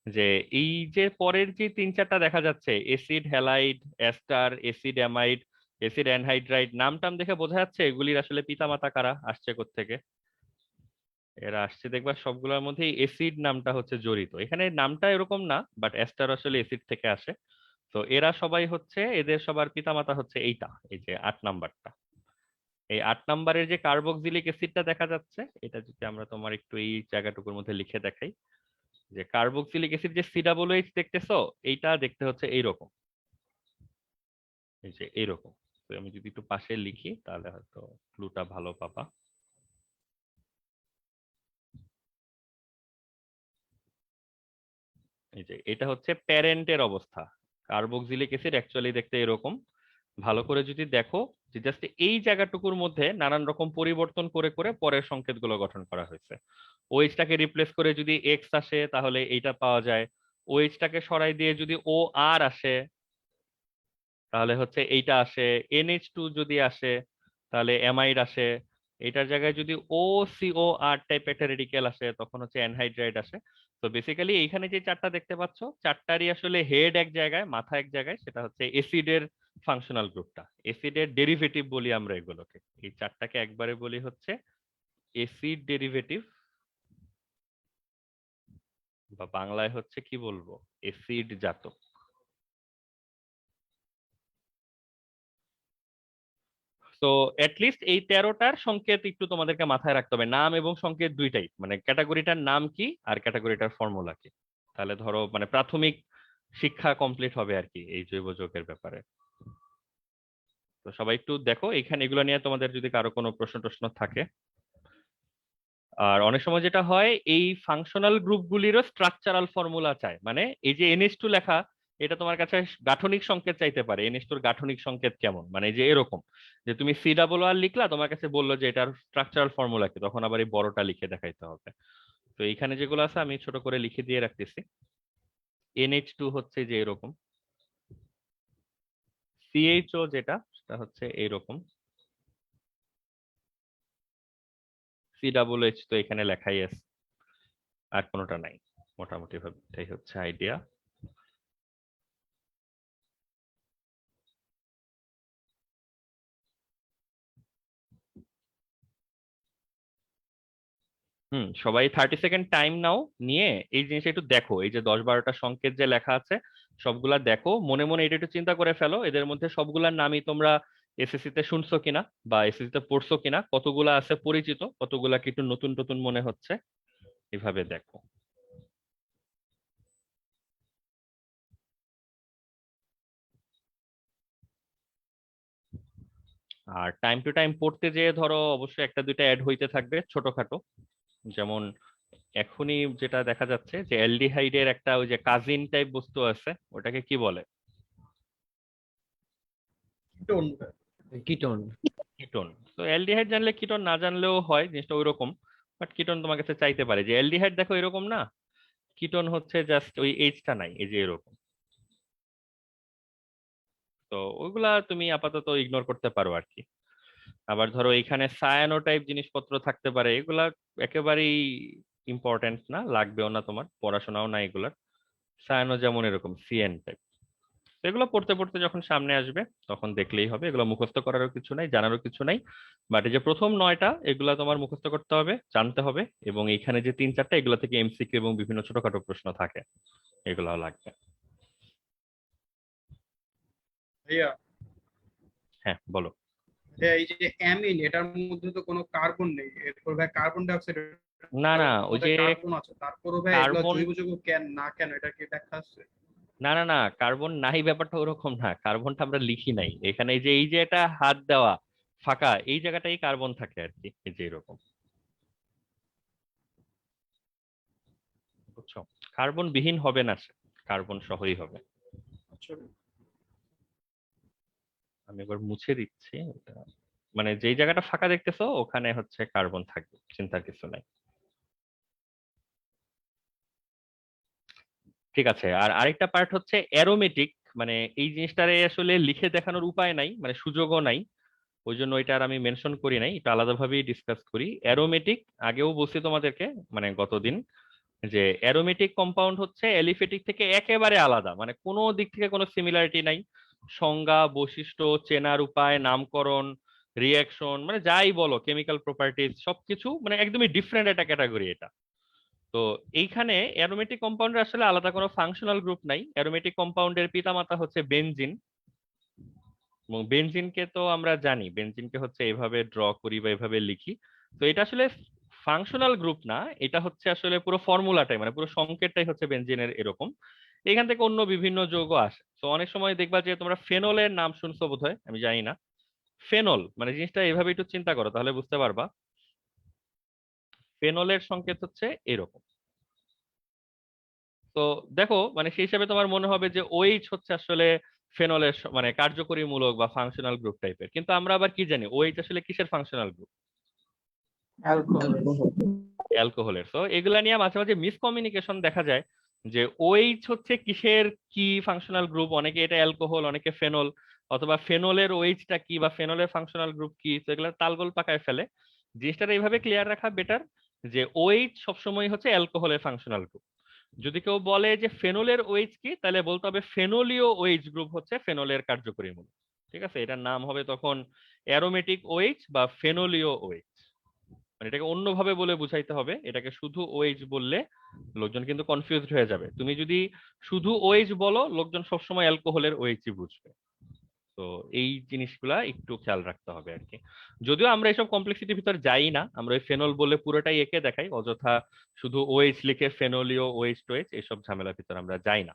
যে এই যে পরের যে 3-4টা দেখা যাচ্ছে, acid halide, ester, acid amide, acid anhydride, নাম টাম দেখে বোঝা যাচ্ছে এগুলির আসলে পিতামাতা কারা, আসছে কোত্থেকে। এরা আসছে দেখবা সবগুলোর মধ্যে এসিড নামটা হচ্ছে জড়িত, এখানে নামটা এরকম না, বাট এস্টার আসলে এসিড থেকে আসে। তো এরা সবাই হচ্ছে, এদের সবার পিতামাতা হচ্ছে এইটা, এই যে 8 নাম্বারটা। এই 8 নাম্বারের যে কার্বক্সিলিক অ্যাসিডটা দেখা যাচ্ছে, এটা যদি আমরা তোমার একটু এই জায়গাটুকুর মধ্যে লিখে দেখাই, যে কার্বক্সিলিক অ্যাসিড যে COOH দেখতেছো, এইটা দেখতে হচ্ছে এইরকম, এই যে এইরকম। তো আমি যদি একটু পাশে লিখি তাহলে হয়তো ক্লুটা ভালো পাবা। এই যে এটা হচ্ছে প্যারেন্টের অবস্থা, কার্বক্সিলিক অ্যাসিড অ্যাকচুয়ালি দেখতে এরকম। ভালো করে যদি দেখো যে জাস্ট এই জায়গাটুকুর মধ্যে নানান রকম পরিবর্তন করে করে পরের সংকেতগুলো গঠন করা হয়েছে। ওএইচটাকে রিপ্লেস করে যদি এক্স আসে তাহলে এইটা পাওয়া যায়, ওএইচটাকে সরাই দিয়ে যদি ও আর আসে তাহলে হচ্ছে এইটা আসে, NH2 যদি আসে তাহলে অ্যামাইড আসে, এটার জায়গায় যদি ও সিও আর টাইপ একটা রেডিকেল আসে তখন হচ্ছে অ্যানহাইড্রাইড আসে। তো বেসিক্যালি এইখানে যে 4টা দেখতে পাচ্ছ, 4টারই আসলে হেড এক জায়গায়, মাথা এক জায়গায়, সেটা হচ্ছে এসিডের ফাংশনাল গ্রুপটা, এসিডের ডেরিভেটিভ বলি আমরা এগুলোকে। এই 4টাকে একবারে বলি হচ্ছে এসিড ডেরিভেটিভ, বা বাংলায় হচ্ছে কি বলবো, এসিড জাতক। তো লিস্ট এই 13টার সংকেত একটু তোমাদেরকে মাথায় রাখতে হবে, নাম এবং সংকেত দুইটাই, মানে ক্যাটাগরিটার নাম কি আর ক্যাটাগরিটার ফর্মুলা কি, তাহলে ধরো মানে প্রাথমিক শিক্ষা কমপ্লিট হবে আর কি এই জৈব যৌগের ব্যাপারে। তো সবাই একটু দেখো এখানে এগুলো নিয়ে তোমাদের যদি কারো কোনো প্রশ্ন থাকে। আর অনেক সময় যেটা হয়, এই ফাংশনাল গ্রুপগুলিরও স্ট্রাকচারাল ফর্মুলা চায়, মানে এই যে NH2 লেখা, এটা তোমার কাছে গাঠনিক সংকেত চাইতে পারে, NH2 গাঠনিক সংকেত কেমন, মানে এই যে এরকম যে তুমি CRR লিখলা, তোমার কাছে বললো যে এটার স্ট্রাকচারাল ফর্মুলা কি, তখন আবার এই বড়টা লিখে দেখাইতে হবে। তো এইখানে যেগুলো আছে আমি ছোট করে লিখে দিয়ে রাখতেছি। NH2 হচ্ছে যে এরকম, CHO যেটা সেটা হচ্ছে এইরকম, COOH তো এখানে লেখাই আছে, আর কোনোটা নাই। মোটামুটি ভাবে এটাই হচ্ছে আইডিয়া। সবাই 30 সেকেন্ড টাইম নাও, নিয়ে এই জিনিসটা একটু দেখো, এই যে 10-12টা সংকেত যে লেখা আছে সবগুলা দেখো, মনে মনে এটা একটু চিন্তা করে ফেলো, এদের মধ্যে সবগুলার নামই তোমরা এসএসসি তে শুনছো কিনা বা এসএসসি তে পড়ছো কিনা, কতগুলা আছে পরিচিত, কতগুলা কি একটু নতুন নতুন মনে হচ্ছে, এভাবে দেখো। আর টাইম টু টাইম পড়তে যেয়ে ধরো অবশ্যই একটা দুইটা অ্যাড হইতে থাকবে ছোটখাটো, যেমন এখনই যেটা দেখা যাচ্ছে যে অ্যালডিহাইডের একটা ওই যে কাজিন টাইপ বস্তু আছে, ওটাকে কি বলে? টোন। কিটোন। কিটোন। তো অ্যালডিহাইড জানলে কিটোন না জানলেও হয়, জিনিসটা ওইরকম। বাট কিটোন তোমার কাছে চাইতে পারে যে অ্যালডিহাইড দেখো এরকম না, কিটোন হচ্ছে জাস্ট ওই এইচটা নাই, এই যে এরকম। তো ওইগুলা তুমি আপাতত ইগনোর করতে পারো আর কি। আবার ধরো এখানে সায়ানো টাইপ জিনিসপত্র থাকতে পারে, এগুলা একেবারেই ইম্পর্টেন্ট না, লাগবেও না, তোমার পড়াশোনাও না এগুলার। সায়ানো যেমন এরকম সিএন টাইপ, এগুলো পড়তে পড়তে যখন সামনে আসবে তখন দেখলেই হবে, এগুলো মুখস্থ করারও কিছু নাই, জানারও কিছু নাই। বাট এই যে প্রথম 9টা এগুলা তোমার মুখস্থ করতে হবে, জানতে হবে, এবং এইখানে যে 3-4টা এগুলো থেকে এমসিকিউ এবং বিভিন্ন ছোটখাটো প্রশ্ন থাকে, এগুলাও লাগবে। ভাইয়া, হ্যাঁ বলো। ভাইয়া এই যে অ্যামিন, এটার মধ্যে তো কোনো কার্বন নেই, এরপর ভাই কার্বন ডাই অক্সাইড না না, ওই যে কার্বন আছে, তারপরও ভাই এগুলো কার্বন, জৈব যৌগ কেন না, কেন এটা কি ব্যাখ্যা আছে? না না না, কার্বন নাই ব্যাপারটা ওরকম না, কার্বনটা আমরা লিখি নাই এখানে, এই যে এটা হাত দেওয়া ফাঁকা এই জায়গাটাই কার্বন থাকে আর কি, এই যে এরকম, বুঝছো? কার্বন বিহীন হবে না সে, কার্বন সহই হবে। আচ্ছা। আমি একবার মুছে দিচ্ছি ওটা। মানে যেই জায়গাটা ফাঁকা দেখতেছো ওখানে হচ্ছে কার্বন থাকবে, চিন্তার কিছু নাই। ঠিক আছে, আর আরেকটা পার্ট হচ্ছে অ্যারোমেটিক, মানে এই জিনিসটারে আসলে লিখে দেখানোর উপায় নাই, মানে সুযোগও নাই, ওই জন্য ওইটা আর আমি মেনশন করি নাই, এটা আলাদাভাবেই ডিসকাস করি। অ্যারোমেটিক আগেও বলছি তোমাদেরকে, মানে গতদিন, যে অ্যারোমেটিক কম্পাউন্ড হচ্ছে অ্যালিফেটিক থেকে একেবারে আলাদা, মানে কোনো দিক থেকে কোনো সিমিলারিটি নাই, সংজ্ঞা, বৈশিষ্ট্য, চেনার উপায়, নামকরণ, রিয়াকশন, মানে যাই বলো, কেমিক্যাল প্রপার্টিজ সবকিছু মানে একদমই ডিফারেন্ট একটা ক্যাটাগরি এটা। তো এইখানে অ্যারোমেটিক কম্পাউন্ডের আসলে আলাদা কোনো ফাংশনাল গ্রুপ নাই, অ্যারোমেটিক কম্পাউন্ডের পিতামাতা হচ্ছে বেনজিন, এবং বেনজিনকে তো আমরা জানি, বেনজিনকে হচ্ছে এভাবে ড্র করি বা এভাবে লিখি। তো এটা আসলে ফাংশনাল গ্রুপ না, এটা হচ্ছে আসলে পুরো ফর্মুলাটাই, মানে পুরো সংকেতটাই হচ্ছে বেনজিনের এরকম। এখান থেকে অন্য বিভিন্ন যৌগ আসে। তো অনেক সময় দেখবা যে তোমরা ফেনলের নাম শুনছো বোধহয়, আমি জানি না। ফেনল মানে জিনিসটা এভাবে একটু চিন্তা করো তাহলে বুঝতে পারবা, ফেনলের সংকেত হচ্ছে এরকম। তো দেখো মানে সেই হিসাবে তোমার মনে হবে যে ওএইচ হচ্ছে আসলে ফেনলের মানে কার্যকরী মূলক বা ফাংশনাল গ্রুপ টাইপের, কিন্তু আমরা আবার কি জানি ওএইচ আসলে কিসের ফাংশনাল গ্রুপ? অ্যালকোহল। অ্যালকোহলের। তো এগুলা নিয়ে মাঝে মাঝে মিসকমিউনিকেশন দেখা যায়, যে ওএইচ হচ্ছে কিসের কি ফাংশনাল গ্রুপ, অনেকে এটা অ্যালকোহল, অনেকে ফেনল, অথবা ফেনলের ওএইচটা কি বা ফেনলের ফাংশনাল গ্রুপ কি, তো এগুলো তালগোল পাকায় ফেলে। জিনিসটা এইভাবে ক্লিয়ার রাখা বেটার, যে ওএইচ সবসময় হচ্ছে অ্যালকোহলের ফাংশনাল গ্রুপ। যদি কেউ বলে যে ফেনলের ওএইচ কি, তাহলে বলতে হবে ফেনোলীয় ওএইচ গ্রুপ হচ্ছে ফেনলের কার্যকরী মূলক। ঠিক আছে, এটার নাম হবে তখন অ্যারোমেটিক ওএইচ বা ফেনোলীয় ওএইচ। মানে এটাকে অন্যভাবে বলে বুঝাইতে হবে, এটাকে শুধু ওএইচ বললে লোকজন কিন্তু কনফিউজড হয়ে যাবে। তুমি যদি শুধু ওএইচ বলো, লোকজন সবসময় অ্যালকোহলের ওএইচই বুঝবে। তো এই জিনিসগুলা একটু খেয়াল রাখতে হবে আর কি। যদিও আমরা এসব কমপ্লেক্সিটির ভিতর যাই না, আমরা ওই ফেনল বলে পুরোটাই এঁকে দেখাই, অযথা শুধু ওএইচ লিখে ফেনোলিও ওএইচ টোএইচ এসব ঝামেলার ভিতর আমরা যাই না।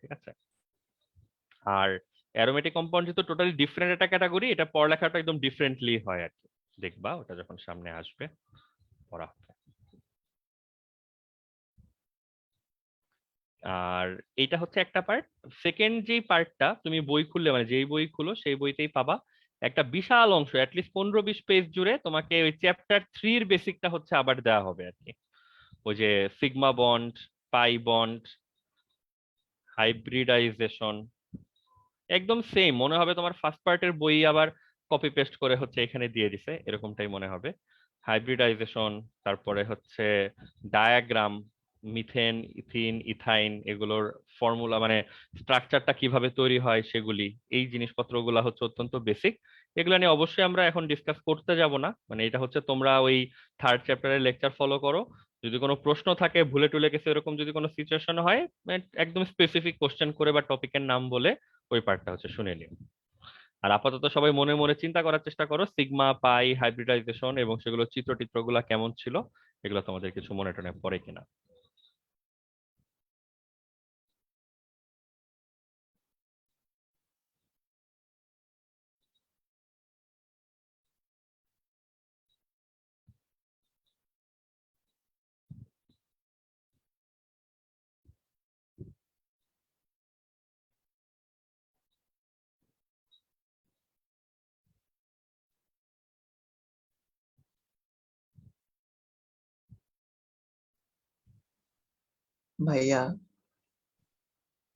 ঠিক আছে। আর অ্যারোমেটিক কম্পাউন্ড যেহেতু টোটালি ডিফারেন্ট একটা ক্যাটাগরি, এটা পড়ালেখাটা একদম ডিফারেন্টলি হয় আর কি, দেখবা ওটা যখন সামনে আসবে পড়া হবে। আর আর এইটা হচ্ছে একটা পার্ট। সেকেন্ড যেই পার্টটা তুমি বই খুললে মানে যেই বই খুলো সেই বইতেই পাবা একটা বিশাল অংশ, অ্যাটলিস্ট 15-20 পেজ জুড়ে তোমাকে ওই চ্যাপ্টার 3-র বেসিকটা হচ্ছে আবার দেওয়া হবে আর কি। ওই যে sigma bond, pi bond, hybridization, একদম সেম মনে হবে তোমার ফার্স্ট পার্টের বই আবার কপি পেস্ট করে হচ্ছে এখানে দিয়ে দিছে, এরকমটাই মনে হবে। হাইব্রিডাইজেশন, তারপরে হচ্ছে ডায়াগ্রাম, মিথেন, ইথিন, ইথাইন, এগুলোর ফর্মুলা মানে স্ট্রাকচারটা কিভাবে তৈরি হয় সেগুলি, এই জিনিসপত্রগুলো হচ্ছে অত্যন্ত বেসিক। এগুলো নিয়ে অবশ্যই আমরা এখন ডিসকাস করতে যাব না, মানে এটা হচ্ছে তোমরা ওই থার্ড চ্যাপ্টারের লেকচার ফলো করো। যদি কোনো প্রশ্ন থাকে, ভুলে টুলে গেছে এরকম যদি কোনো সিচুয়েশন হয়, একদম স্পেসিফিক কোশ্চেন করে বা টপিকের নাম বলে ওই পার্টটা হচ্ছে শুনে নিও। আর আপাতত সবাই মনে মনে চিন্তা করার চেষ্টা করো সিগমা, পাই, হাইব্রিডাইজেশন এবং সেগুলো চিত্রগুলা কেমন ছিল, এগুলো তোমাদের কিছু মনে টনে পড়ে কিনা। ভাইয়া,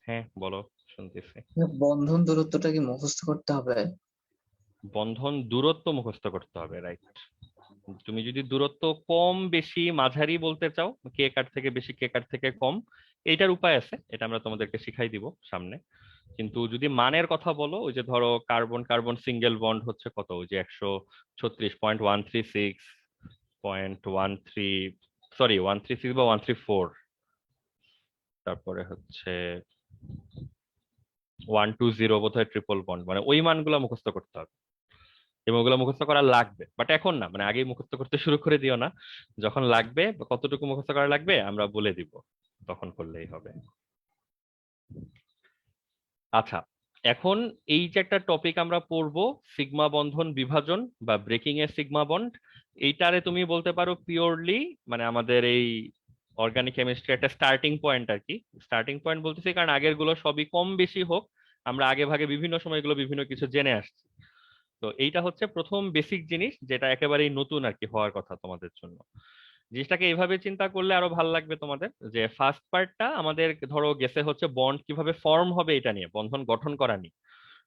হ্যাঁ বলো, শুনতেছি। বন্ধন দূরত্বটা কি মুখস্থ করতে হবে? বন্ধন দূরত্ব মুখস্থ করতে হবে, রাইট। তুমি যদি দূরত্ব কম বেশি মাঝারি বলতে চাও, কে কার থেকে বেশি কে কার থেকে কম, এইটার উপায় আছে, এটা আমরা তোমাদেরকে শিখাই দিব সামনে। কিন্তু যদি মানের কথা বলো, ওই যে ধরো কার্বন কার্বন সিঙ্গেল বন্ড হচ্ছে কত, ওই যে 136.136.13, সরি 136 বা 134, তারপরে হচ্ছে 120 বোধহয় ট্রিপল বন্ড, মানে ওই মানগুলো মুখস্থ করতে হবে এবং ওগুলো মুখস্থ করা লাগবে, বাট এখন না, মানে আগেই মুখস্থ করতে শুরু করে দিও না। যখন লাগবে বা কতটুকু মুখস্থ করা লাগবে আমরা বলে দিব, তখন করলেই হবে। আচ্ছা, এখন এই যে একটা টপিক আমরা পড়বো, সিগমা বন্ধন বিভাজন বা ব্রেকিং এ সিগমা বন্ড, এইটারে তুমি বলতে পারো পিওরলি মানে আমাদের এই অর্গানিক কেমিস্ট্রি একটা স্টার্টিং পয়েন্ট আর কি। স্টার্টিং পয়েন্ট বলতেছি কারণ আগের গুলো সবই কম বেশি হোক, আমরা আগে ভাগে বিভিন্ন সময় এগুলো বিভিন্ন কিছু জেনে আসছি। তো এইটা হচ্ছে প্রথম বেসিক জিনিস, যেটা একেবারেই নতুন আর কি হওয়ার কথা তোমাদের জন্য। জিনিসটাকে এইভাবে চিন্তা করলে আরো ভালো লাগবে তোমাদের, যে ফার্স্ট পার্টটা আমাদের ধরো গেছে হচ্ছে বন্ড কিভাবে ফর্ম হবে এটা নিয়ে, বন্ধন গঠন করা নিয়ে।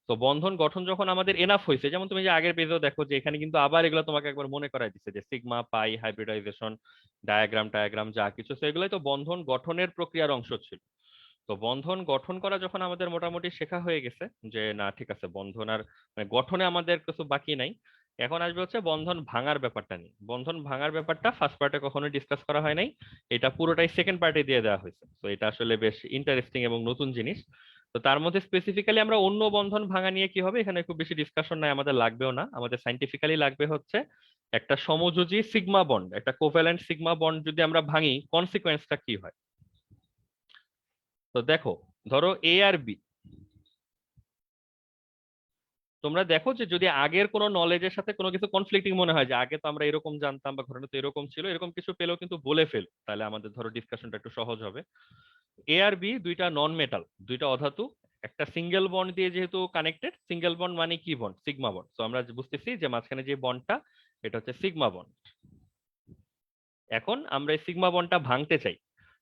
তো বন্ধন গঠন যখন আমাদের এনাফ হয়েছে, যেমন তুমি যে আগের পেজেও দেখো যে এখানে কিন্তু আবার এগুলো তোমাকে একবার মনে করাই দিচ্ছে যে সিগমা, পাই, হাইব্রিডাইজেশন, ডায়াগ্রাম যা কিছু, সেগুলোই তো বন্ধন গঠনের প্রক্রিয়ার অংশ ছিল। তো বন্ধন গঠন করা যখন আমাদের মোটামুটি শেখা হয়ে গেছে, যে না ঠিক আছে বন্ধন আর মানে গঠনে আমাদের কিছু বাকি নাই, এখন আসবে হচ্ছে বন্ধন ভাঙার ব্যাপারটা নিয়ে। বন্ধন ভাঙার ব্যাপারটা ফার্স্ট পার্টে কখনো ডিসকাস করা হয় নাই, এটা পুরোটাই সেকেন্ড পার্টে দিয়ে দেওয়া হয়েছে। তো এটা আসলে বেশ ইন্টারেস্টিং এবং নতুন জিনিস। তো তার মধ্যে স্পেসিফিক্যালি আমরা অন্য বন্ধন ভাঙা নিয়ে কি হবে এখানে খুব বেশি ডিসকাশন নাই, আমাদের লাগবেও না। আমাদের সাইন্টিফিক্যালি লাগবে হচ্ছে একটা সমযোজী সিগমা বন্ড, একটা কোভ্যালেন্ট সিগমা বন্ড যদি আমরা ভাঙি কনসিকোয়েন্সটা কি হয়। তো দেখো, ধরো এ আর বি, তোমরা দেখো যে যদি আগের কোনো নলেজের সাথে কোনো কিছু কনফ্লিক্টিং মনে হয়, যে আগে তো আমরা এরকম জানতাম বা ঘটনা তো এরকম ছিল, এরকম কিছু পেলেও কিন্তু বলে ফেল, তাহলে আমাদের ধরো ডিসকাশনটা একটু সহজ হবে। এ আর বি দুইটা নন মেটাল, দুইটা অধাতু, একটা সিঙ্গেল বন্ড দিয়ে যেহেতু কানেক্টেড, সিঙ্গেল বন্ড মানে কি বন্ড, সিগমা বন্ড। তো আমরা বুঝতেছি যে মাঝখানে যে বন্ডটা এটা হচ্ছে সিগমা বন্ড। এখন আমরা এই সিগমা বন্ডটা ভাঙতে চাই।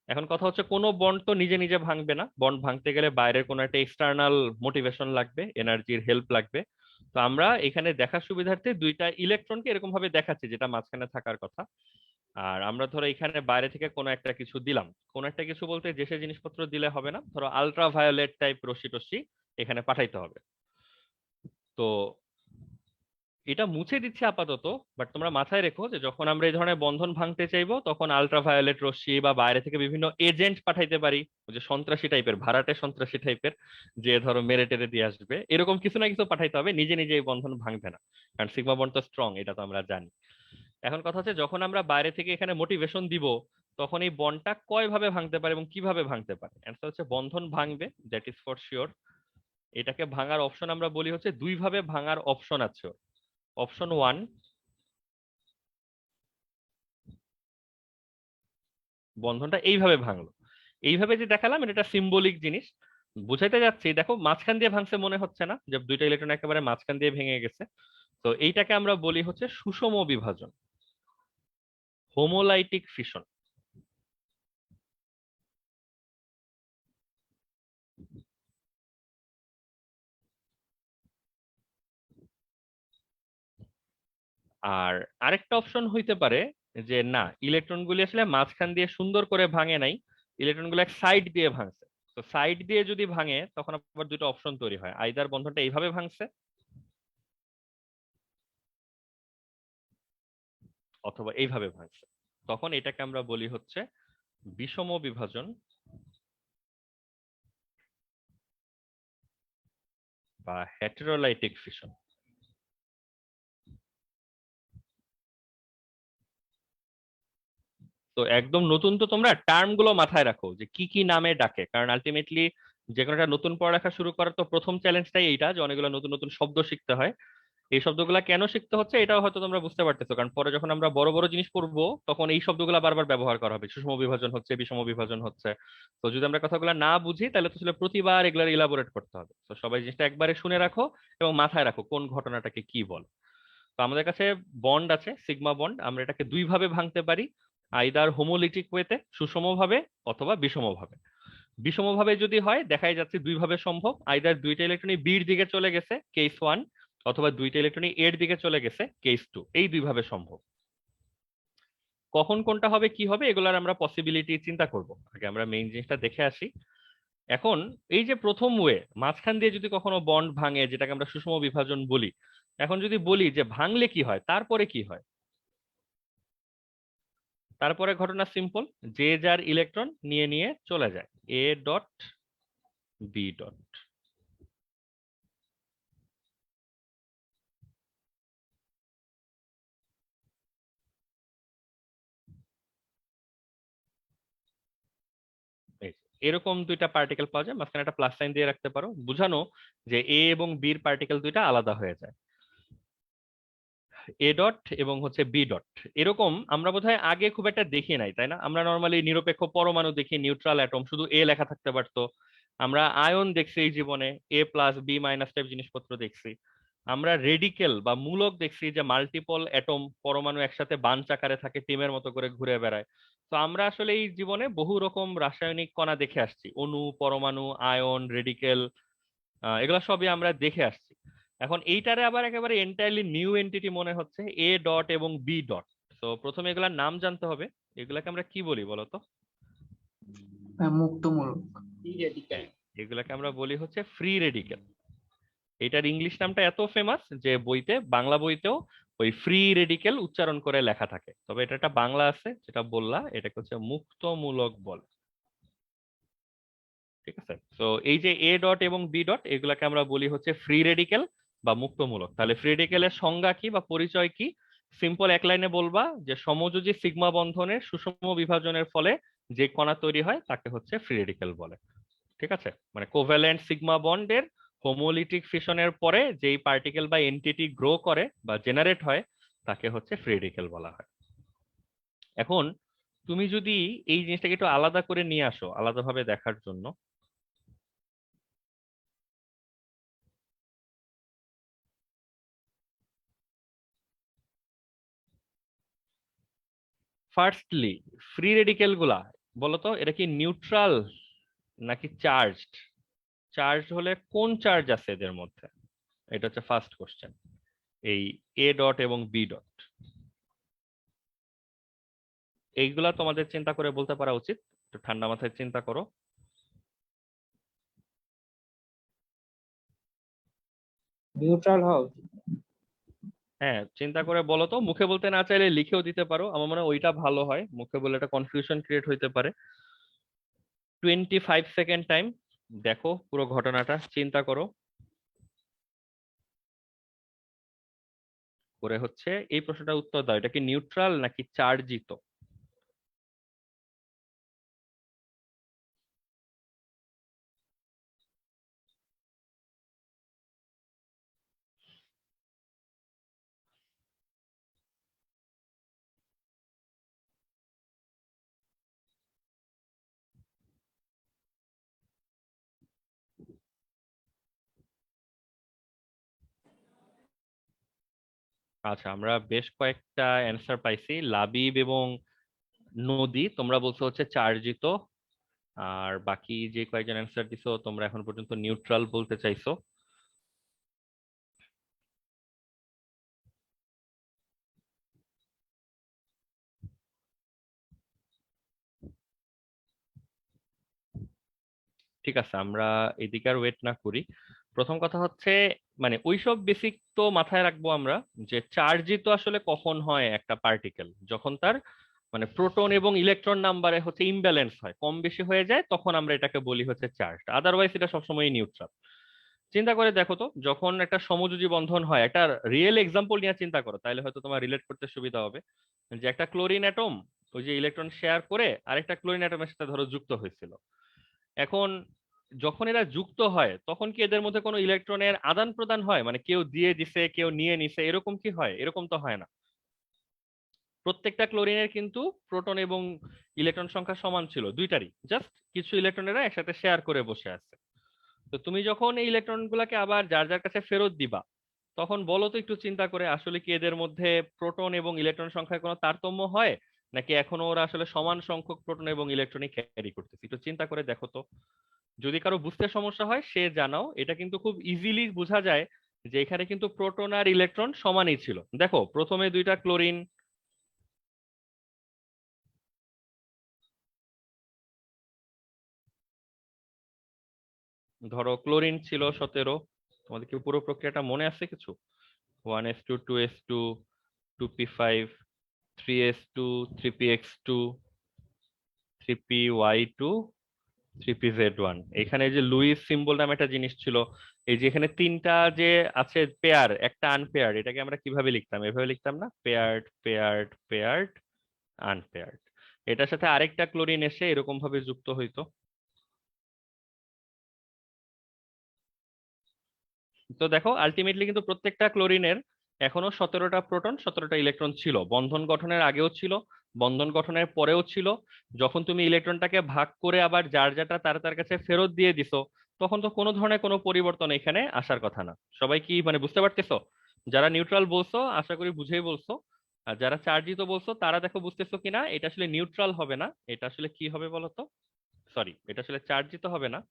এখন কথা হচ্ছে কোনো বন্ড তো নিজে নিজে ভাঙবে না, বন্ড ভাঙতে গেলে বাইরের কোনো একটা এক্সটার্নাল মোটিভেশন লাগবে, এনার্জির হেল্প লাগবে। তো আমরা এখানে দেখার সুবিধার্থে দুইটা ইলেকট্রনকে এরকম ভাবে দেখাচ্ছি যেটা মাঝখানে থাকার কথা। আর আমরা ধরো এখানে বাইরে থেকে কোনো একটা কিছু দিলাম, কোনো একটা কিছু বলতে যে সে জিনিসপত্র দিলে হবে না, ধরো আলট্রা ভায়োলেট টাইপ রশ্মি টশ্মি এখানে পাঠাইতে হবে। তো এটা মুছে দিচ্ছে আপাতত, বাট তোমরা মাথায় রেখো যে যখন আমরা এই ধরনের বন্ধন ভাঙতে চাইবো তখন আলট্রাভায়োলেট রশ্মি বা বাইরে থেকে বিভিন্ন এজেন্ট পাঠাইতে পারি, ওই যে সন্ত্রাসী টাইপের, ভাড়াটে সন্ত্রাসী টাইপের, যে ধরো মেরে টেরে দিয়ে আসবে, এরকম কিছু না কিছু পাঠাইতে হবে, নিজে নিজে এই বন্ধন ভাঙবে না, কারণ সিগমা বন্ড তো স্ট্রং, এটা তো আমরা জানি। এখন কথা হচ্ছে যখন আমরা বাইরে থেকে এখানে মোটিভেশন দিব, তখন এই বন্ডটা কয় ভাবে ভাঙতে পারে এবং কিভাবে ভাঙতে পারে। অ্যান্সার হচ্ছে বন্ধন ভাঙবে, দ্যাট ইজ ফর শিওর। এটাকে ভাঙার অপশন আমরা বলি হচ্ছে দুই ভাবে ভাঙার অপশন আছে। অপশন ওয়ান, বন্ধনটা এইভাবে ভাঙলো, এইভাবে যে দেখালাম এটা একটা সিম্বলিক জিনিস, বুঝাইতে যাচ্ছি। দেখো মাঝখান দিয়ে ভাঙছে মনে হচ্ছে না, যে দুইটা ইলেকট্রন একেবারে মাঝখান দিয়ে ভেঙে গেছে। তো এইটাকে আমরা বলি হচ্ছে সুষম বিভাজন, হোমোলাইটিক ফিশন। আর আরেকটা অপশন হইতে পারে যে না, ইলেকট্রন গুলি আসলে মাঝখান দিয়ে সুন্দর করে ভাঙে নাই, ইলেকট্রন গুলো এক সাইড দিয়ে ভাঙছে। তো সাইড দিয়ে যদি ভাঙে তখন আবার দুটো অপশন তৈরি হয়, আইদার বন্ধনটা এইভাবে ভাঙছে অথবা এইভাবে ভাঙছে। তখন এটাকে আমরা বলি হচ্ছে বিষম বিভাজন বা হেটেরোলাইটিক ফিশন। তো একদম নতুন তো তোমরা টার্ম গুলো মাথায় রাখো যে কি কি নামে ডাকে, কারণ আলটিমেটলি যে কোনো একটা নতুন পড়ালেখা শুরু করার তো প্রথম চ্যালেঞ্জটাই এইটা, যে অনেকগুলো নতুন নতুন শব্দ শিখতে হয়। এই শব্দগুলা কেন শিখতে হচ্ছে এটাও হয়তো তোমরা বুঝতে পারতেছো, কারণ পরে যখন আমরা বড় বড় জিনিস পড়বো তখন এই শব্দগুলা বারবার ব্যবহার করা হবে, সুষম বিভাজন হচ্ছে, বিষম বিভাজন হচ্ছে। তো যদি আমরা কথাগুলো না বুঝি তাহলে তো আসলে প্রতিবার এগুলার ইলাবোরেট করতে হবে। তো সবাই জিনিসটা একবারে শুনে রাখো এবং মাথায় রাখো কোন ঘটনাটাকে কি বলে। তো আমাদের কাছে বন্ড আছে সিগমা বন্ড, আমরা এটাকে দুই ভাবে ভাঙতে পারি, আইদার হোমোলিটিক ওয়েতে সুষমভাবে অথবা বিষমভাবে। বিষমভাবে যদি হয় দেখাই যাচ্ছে দুই ভাবে সম্ভব, আইদার দুইটা ইলেকট্রনই বির দিকে চলে গেছে কেস ওয়ান, অথবা দুইটা ইলেকট্রনই এর দিকে চলে গেছে কেস টু, এই দুই ভাবে সম্ভব। কখন কোনটা হবে কি হবে এগুলার আমরা পসিবিলিটি চিন্তা করব, আগে আমরা মেইন জিনিসটা দেখে আসি। এখন এই যে প্রথম ওয়ে মাঝখান দিয়ে যদি কখনো বন্ড ভাঙে, যেটাকে আমরা সুষম বিভাজন বলি, এখন যদি বলি যে ভাঙলে কি হয় তারপরে কি হয়, তারপরে ঘটনা সিম্পল, যে যার ইলেকট্রন নিয়ে নিয়ে চলে যায়, এ ডট বি ডট। এই যে, এরকম দুইটা পার্টিকেল পাওয়া যায়, মাঝখানে একটা প্লাস সাইন দিয়ে রাখতে পারো, বুঝানো যে এ এবং বির পার্টিকেল দুইটা আলাদা হয়ে যায়, এ ডট এবং হচ্ছে বি ডট। এরকম আমরা বোধহয় আগে খুব একটা দেখি নাই, তাই না? আমরা নর্মালি নিরপেক্ষ পরমাণু দেখি, নিউট্রাল অ্যাটম, শুধু এ লেখা থাকতে পারতো। আমরা আয়ন দেখছি এই জীবনে, এ প্লাস বি মাইনাস টাইপ জিনিসপত্র দেখছি। আমরা রেডিকেল বা মূলক দেখছি, যে মাল্টিপল অ্যাটম পরমাণু একসাথে বাঞ্চ আকারে থাকে, টিমের মতো করে ঘুরে বেড়ায়। তো আমরা আসলে এই জীবনে বহু রকম রাসায়নিক কণা দেখে আসছি, অণু, পরমাণু, আয়ন, রেডিকেল, এগুলো সবই আমরা দেখে আসছি। এখন এইটারে আবার একেবারে এন্টায়ারলি নিউ এন্টিটি মনে হচ্ছে, এ ডট এবং বি ডট। তো প্রথমে এগুলার নাম জানতে হবে, এগুলাকে আমরা কি বলি বলতো? মুক্তমূলক। হ্যাঁ, এগুলাকে আমরা বলি হচ্ছে ফ্রি রেডিকেল। এটার ইংলিশ নামটা এত ফেমাস যে বইতে, বাংলা বইতেও ওই ফ্রি রেডিকেল উচ্চারণ করে লেখা থাকে, তবে এটা একটা বাংলা আছে যেটা বললা, এটাকে হচ্ছে মুক্তমূলক বলে। ঠিক আছে, তো এই যে এ ডট এবং বি ডট এগুলাকে আমরা বলি হচ্ছে ফ্রি রেডিকেল বা মুক্তমূলক। তাহলে ফ্রি রেডিকেলের সংজ্ঞা কি বা পরিচয় কি? সিম্পল এক লাইনে বলবা যে সমযোজী সিগমা বন্ধনের সুষম বিভাজনের ফলে যে কণা তৈরি হয় তাকে হচ্ছে ফ্রি রেডিকেল বলে। ঠিক আছে, মানে কোভ্যালেন্ট সিগমা বন্ডের হোমোলিটিক ফিশনের পরে যেই পার্টিকেল বা এন্টিটি গ্রো করে বা জেনারেট হয় তাকে হচ্ছে ফ্রি রেডিকেল বলা হয়। এখন তুমি যদি এই জিনিসটাকে একটু আলাদা করে নিয়ে আসো, আলাদাভাবে দেখার জন্য, ফার্স্টলি ফ্রি রেডিকেল গুলা বলতো এটা কি নিউট্রাল নাকি চার্জড? চার্জ হলে কোন চার্জ আছে এদের মধ্যে, এটা হচ্ছে ফার্স্ট কোশ্চেন। এই এ ডট এবং বি ডট এইগুলা তোমাদের চিন্তা করে বলতে পারা উচিত, একটু ঠান্ডা মাথায় চিন্তা করো। নিউট্রাল হওয়া উচিত। হ্যাঁ, চিন্তা করে বলো তো, মুখে বলতে না চাইলে লিখেও দিতে পারো, আমার মনে হয় ওইটা ভালো হয়, মুখে বলে একটা কনফিউশন ক্রিয়েট হইতে পারে। 25 সেকেন্ড টাইম, দেখো পুরো ঘটনাটা চিন্তা করো করে হচ্ছে এই প্রশ্নটার উত্তর দাও, এটা কি নিউট্রাল নাকি চার্জিত? আচ্ছা, আমরা বেশ কয়েকটা অ্যান্সার পাইছি। লাবিব এবং নদী তোমরা বলছো হচ্ছে চার্জিত, আর বাকি যে কয়েকজন অ্যান্সার দিছো তোমরা এখন পর্যন্ত নিউট্রাল বলতে চাইছো। ঠিক আছে, আমরা এদিকে আর ওয়েট না করি। প্রথম কথা হচ্ছে মানে ওইসব বেসিক তো মাথায় রাখবো আমরা, যে চার্জিত আসলে কখন হয় একটা পার্টিকেল, যখন তার মানে প্রোটন এবং ইলেকট্রন নাম্বারে হচ্ছে ইমব্যালেন্স হয়, কম বেশি হয়ে যায়, তখন আমরা এটাকে বলি হচ্ছে চার্জ। আদারওয়াইজ এটা সবসময় নিউট্রাল। চিন্তা করে দেখো তো, যখন একটা সমযোজী বন্ধন হয়, একটা রিয়েল এক্সাম্পল নিয়ে চিন্তা করো, তাহলে হয়তো তোমার রিলেট করতে সুবিধা হবে। যে একটা ক্লোরিন অ্যাটম ওই যে ইলেকট্রন শেয়ার করে আরেকটা ক্লোরিন অ্যাটমের সাথে ধরো যুক্ত হয়েছিল। এখন যখন এরা যুক্ত হয় তখন কি এদের মধ্যে কোনো ইলেকট্রনের আদান প্রদান হয়, মানে কেউ দিয়ে দিছে কেউ নিয়ে নিছে, এরকম কি হয়? এরকম তো হয় না। প্রত্যেকটা ক্লোরিনের কিন্তু প্রোটন এবং ইলেকট্রন সংখ্যা সমান ছিল দুইটারই, জাস্ট কিছু ইলেকট্রনেরা একসাথে শেয়ার করে বসে আছে। তো তুমি যখন এই ইলেকট্রন গুলাকে আবার যার যার কাছে ফেরত দিবা, তখন বলো তো একটু চিন্তা করে, আসলে কি এদের মধ্যে প্রোটন এবং ইলেকট্রন সংখ্যায় কোনো তারতম্য হয়, নাকি এখনো ওরা আসলে সমান সংখ্যক প্রোটন এবং ইলেকট্রনই ক্যারি করতেছে? একটু চিন্তা করে দেখো তো। যদি কারো বুঝতে সমস্যা হয় সে জানাও, এটা কিন্তু খুব ইজিলি বোঝা যায় যে এখানে কিন্তু প্রোটন আর ইলেকট্রন সমানই ছিল। দেখো প্রথমে দুইটা ক্লোরিন, ধরো ক্লোরিন ছিল 17। তোমাদের কি পুরো প্রক্রিয়াটা মনে আছে কিছু? 1s2 2s2 2p5 3s2 3px2 3py2 3pz1। এখানে যে লুইস সিম্বল নামে একটা জিনিস ছিল, এই যে এখানে তিনটা যে আছে পেয়ার, একটা আনপেয়ার্ড, এটাকে আমরা কিভাবে লিখতাম? এভাবে লিখতাম না, পেয়ার্ড পেয়ার্ড পেয়ার্ড আনপেয়ার্ড। এটার সাথে আরেকটা ক্লোরিন এসে এরকম ভাবে যুক্ত হইতো। তো দেখো আলটিমেটলি কিন্তু প্রত্যেকটা ক্লোরিনের এখনো 17টা প্রোটন 17টা ইলেকট্রন ছিল, বন্ধন গঠনের আগেও ছিল, বন্ধন গঠনের পরেও ছিল। যখন তুমি ইলেকট্রনটাকে ভাগ করে আবার যার যারটা তার তার কাছে ফেরত দিয়ে দিছো, তখন তো কোনো ধরনের কোনো পরিবর্তন এখানে আসার কথা না। সবাই কি মানে বুঝতে পারতেছো? যারা নিউট্রাল বলছো আশা করি বুঝেই বলছো, আর যারা চার্জিত বলছো তারা দেখো বুঝতেছো কিনা। এটা আসলে নিউট্রাল হবে না, এটা আসলে কি হবে বলো তো? সরি, এটা আসলে চার্জিত হবে না।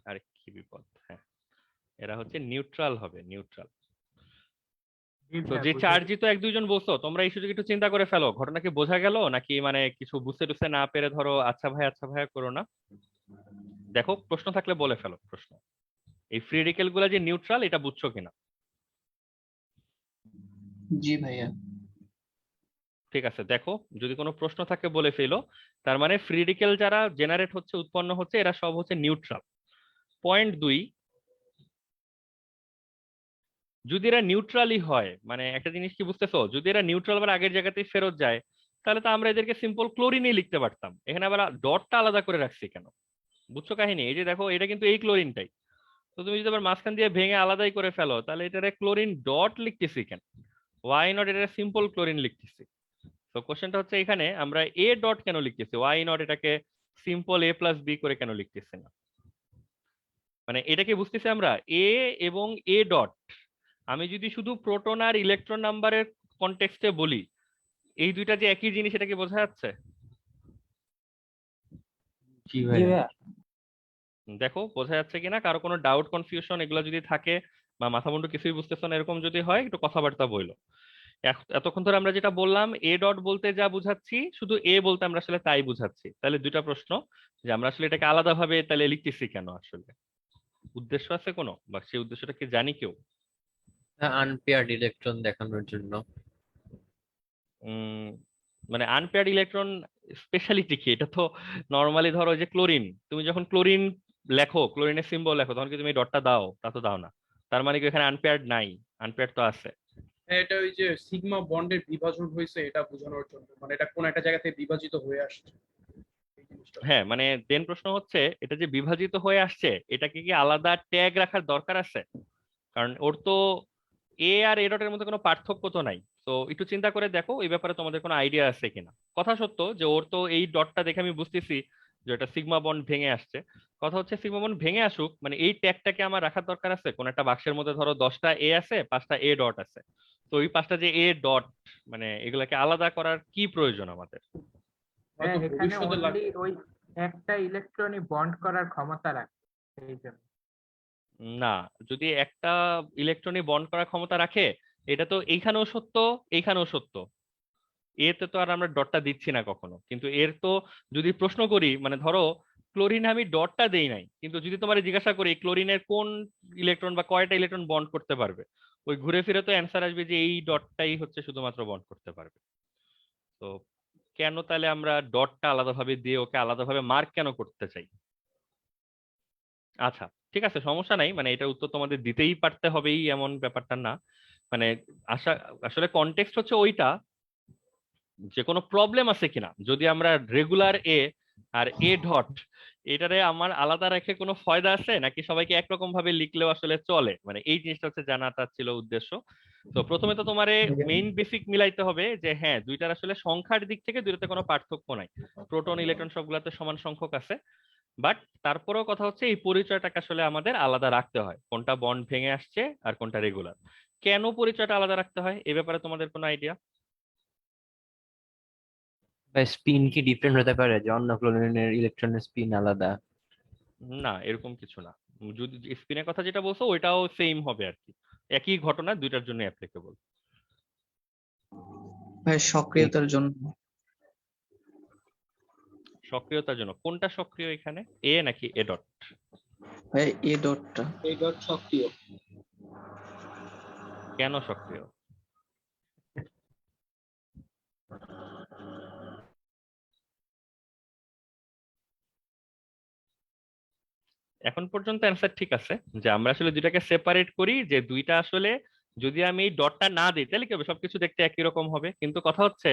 আরে কি বিপদ, হ্যাঁ, এরা হচ্ছে নিউট্রাল হবে, নিউট্রাল। তো যে চার্জই তো এক দুইজন বলছো, তোমরা এই সুযোগ একটু চিন্তা করে ফেলো, ঘটনা কি বোঝা গেল নাকি মানে কিছু বুঝতে টুঝতে না পেরে ধরো আচ্ছা ভাই করো না। দেখো প্রশ্ন থাকলে বলে ফেলো প্রশ্ন। এই ফ্রি রেডিকেল গুলা যে নিউট্রাল এটা বুঝছো কিনা? জি ভাইয়া। ঠিক আছে, দেখো যদি কোনো প্রশ্ন থাকে বলে ফেলো। তার মানে ফ্রি রেডিকেল যারা জেনারেট হচ্ছে উৎপন্ন হচ্ছে এরা সব হচ্ছে নিউট্রাল। পয়েন্ট 2, যদি এরা নিউট্রালই হয়, মানে একটা জিনিস কি বুঝতেছো, যদি এরা নিউট্রাল আবার আগের জায়গাতেই ফেরত যায়, তাহলে তো আমরা এদেরকে সিম্পল ক্লোরিনই লিখতে পারতাম। এখানে আবার ডটটা আলাদা করে রাখছি কেন? বুঝছো কাহিনী? এই যে দেখো এটা কিন্তু এই ক্লোরিনটাই, তো তুমি যদি আবার মাঝখান দিয়ে ভেঙে আলাদাই করে ফেলো, তাহলে এটারে ক্লোরিন ডট লিখতেছি কেন? ওয়াই নট এটা সিম্পল ক্লোরিন লিখতেছি। তো কোশ্চেনটা হচ্ছে এখানে আমরা এ ডট কেন লিখতেছি, ওয়াই নট এটাকে সিম্পল এ প্লাস বি করে কেন লিখতেছি না? মানে এটা কি বুঝতেছি আমরা এ এবং এ ডট, আমি যদি শুধু প্রোটন আর ইলেকট্রন নাম্বারের কনটেক্সটে বলি, এই দুইটা যে একই জিনিস, এটা কি বোঝা যাচ্ছে? জি জি ভাইয়া। ভাইয়া। দেখো বোঝা যাচ্ছে কিনা। কারো কোনো ডাউট কনফিউশন এগুলো যদি থাকে বা মাথা মুন্ডু কিছুই বুঝতেছো না এরকম যদি হয়, একটু কথাবার্তা বইলো। এতক্ষণ ধরে আমরা যেটা বললাম, এ ডট বলতে যা বুঝাচ্ছি শুধু এ বলতে আমরা আসলে তাই বুঝাচ্ছি। তাহলে দুইটা প্রশ্ন, যে আমরা আসলে এটাকে আলাদাভাবে তাহলে লিখতেছি কেন? আসলে উদ্দেশ্য আছে কোনো, বা সেই উদ্দেশ্যটা কি জানি কেউ? আনপেয়ার্ড ইলেকট্রন দেখানোর জন্য। উম মানে আনপেয়ার্ড ইলেকট্রন স্পেশালিটি কি? এটা তো নর্মালি ধরো যে ক্লোরিন, তুমি যখন ক্লোরিন লেখো, ক্লোরিনের সিম্বল লেখো, তখন কি তুমি ডটটা দাও? তা তো দাও না। তার মানে কি এখানে আনপেয়ার্ড নাই? আনপেয়ার্ড তো আছে। হ্যাঁ, এটা ওই যে সিগমা বন্ডের বিভাজন হয়েছে এটা বোঝানোর জন্য, মানে এটা কোন একটা জায়গাতে বিভাজিত হয়ে আসছে এই জিনিসটা। হ্যাঁ, মানে দেন প্রশ্ন হচ্ছে এটা যে বিভাজিত হয়ে আসছে, এটাকে কি আলাদা ট্যাগ রাখার দরকার আছে? কারণ ওর তো এ আর এ ডটের মধ্যে কোনো পার্থক্য তো নাই। তো একটু চিন্তা করে দেখো এই ব্যাপারে তোমাদের কোনো আইডিয়া আছে কিনা। কথা সত্য যে ওর তো এই ডটটা দেখে আমি বুঝতেছি যে এটা সিগমা বন্ড ভেঙে আসছে। কথা হচ্ছে সিগমা বন্ড ভেঙে আসুক, মানে এই ট্যাগটাকে আমার রাখার দরকার আছে? কোন একটা বাক্সের মধ্যে ধরো 10টা এ আছে, 5টা এ ডট আছে, তো ওই 5টা যে এ ডট, মানে এগুলাকে আলাদা করার কি প্রয়োজন আমাদের? হয়তো এখানে ভবিষ্যতে অনলি ওই একটা ইলেকট্রনই বন্ড করার ক্ষমতা রাখে এই জন্য। না, যদি একটা ইলেকট্রনই বন্ড করার ক্ষমতা রাখে, এটা তো এইখানেও সত্য, এইখানেও সত্য। এতে তো আর আমরা ডটটা দিচ্ছি না কখনো, কিন্তু এর তো যদি প্রশ্ন করি, মানে ধরো ক্লোরিন আমি ডটটা দেই নাই, কিন্তু যদি তোমার জিজ্ঞাসা করি ক্লোরিনের কোন ইলেকট্রন বা কয়টা ইলেকট্রন বন্ড করতে পারবে, ওই ঘুরে ফিরে তো অ্যান্সার আসবে যে এই ডটটাই হচ্ছে শুধুমাত্র বন্ড করতে পারবে। তো কেন তাহলে আমরা ডটটা আলাদাভাবে দিয়ে ওকে আলাদাভাবে মার্ক কেন করতে চাই? আচ্ছা, ঠিক আছে, সমস্যা নাই, মানে এটা উত্তর তোমাদের দিতেই পারতে হবেই এমন ব্যাপারটা না। মানে আশা আসলে কনটেক্সট হচ্ছে ওইটা, যে কোনো প্রবলেম আছে কিনা, যদি আমরা regular A R A dot এটারে আমার আলাদা রেখে কোনো ফায়দা আছে নাকি সবাইকে একরকম ভাবে লিখলেও আসলে চলে, মানে এই জিনিসটা হচ্ছে জানাটা ছিল উদ্দেশ্য। তো প্রথমে তো তোমারে মেইন বেসিক মিলাইতে হবে যে হ্যাঁ দুইটার আসলে সংখ্যার দিক থেকে দুইটাতে কোনো পার্থক্য নাই, প্রোটন ইলেকট্রন সবগুলাতে সমান সংখ্যক আছে। বাট তারপরেও কথা হচ্ছে এই পরিচয়টাকে আসলে আমাদের আলাদা রাখতে হয়, কোনটা বন্ড ভেঙে আসছে আর কোনটা রেগুলার। কেন পরিচয়টা আলাদা রাখতে হয় এ ব্যাপারে তোমাদের কোনো আইডিয়া? স্পিন কি ডিফারেন্ট হতে পারে, যে অন্য ক্লোরিনের ইলেকট্রনের স্পিন আলাদা? না, এরকম কিছু না। যদি স্পিনের কথা যেটা বলছো ওইটাও সেম হবে আর কি, একই ঘটনা দুইটার জন্য অ্যাপ্লিকেবল। ভাই সক্রিয়তার জন্য। সক্রিয়তার জন্য কোনটা সক্রিয় এখানে, এ নাকি এ ডট? ভাই এ ডটটা। এই ডট সক্রিয়। কেন সক্রিয়? এখন পর্যন্ত অ্যান্সার ঠিক আছে, যে আমরা আসলে দুইটাকে সেপারেট করি, যে দুইটা আসলে যদি আমি এই ডটটা না দিই তাহলে কি হবে, সবকিছু দেখতে একই রকম হবে, কিন্তু কথা হচ্ছে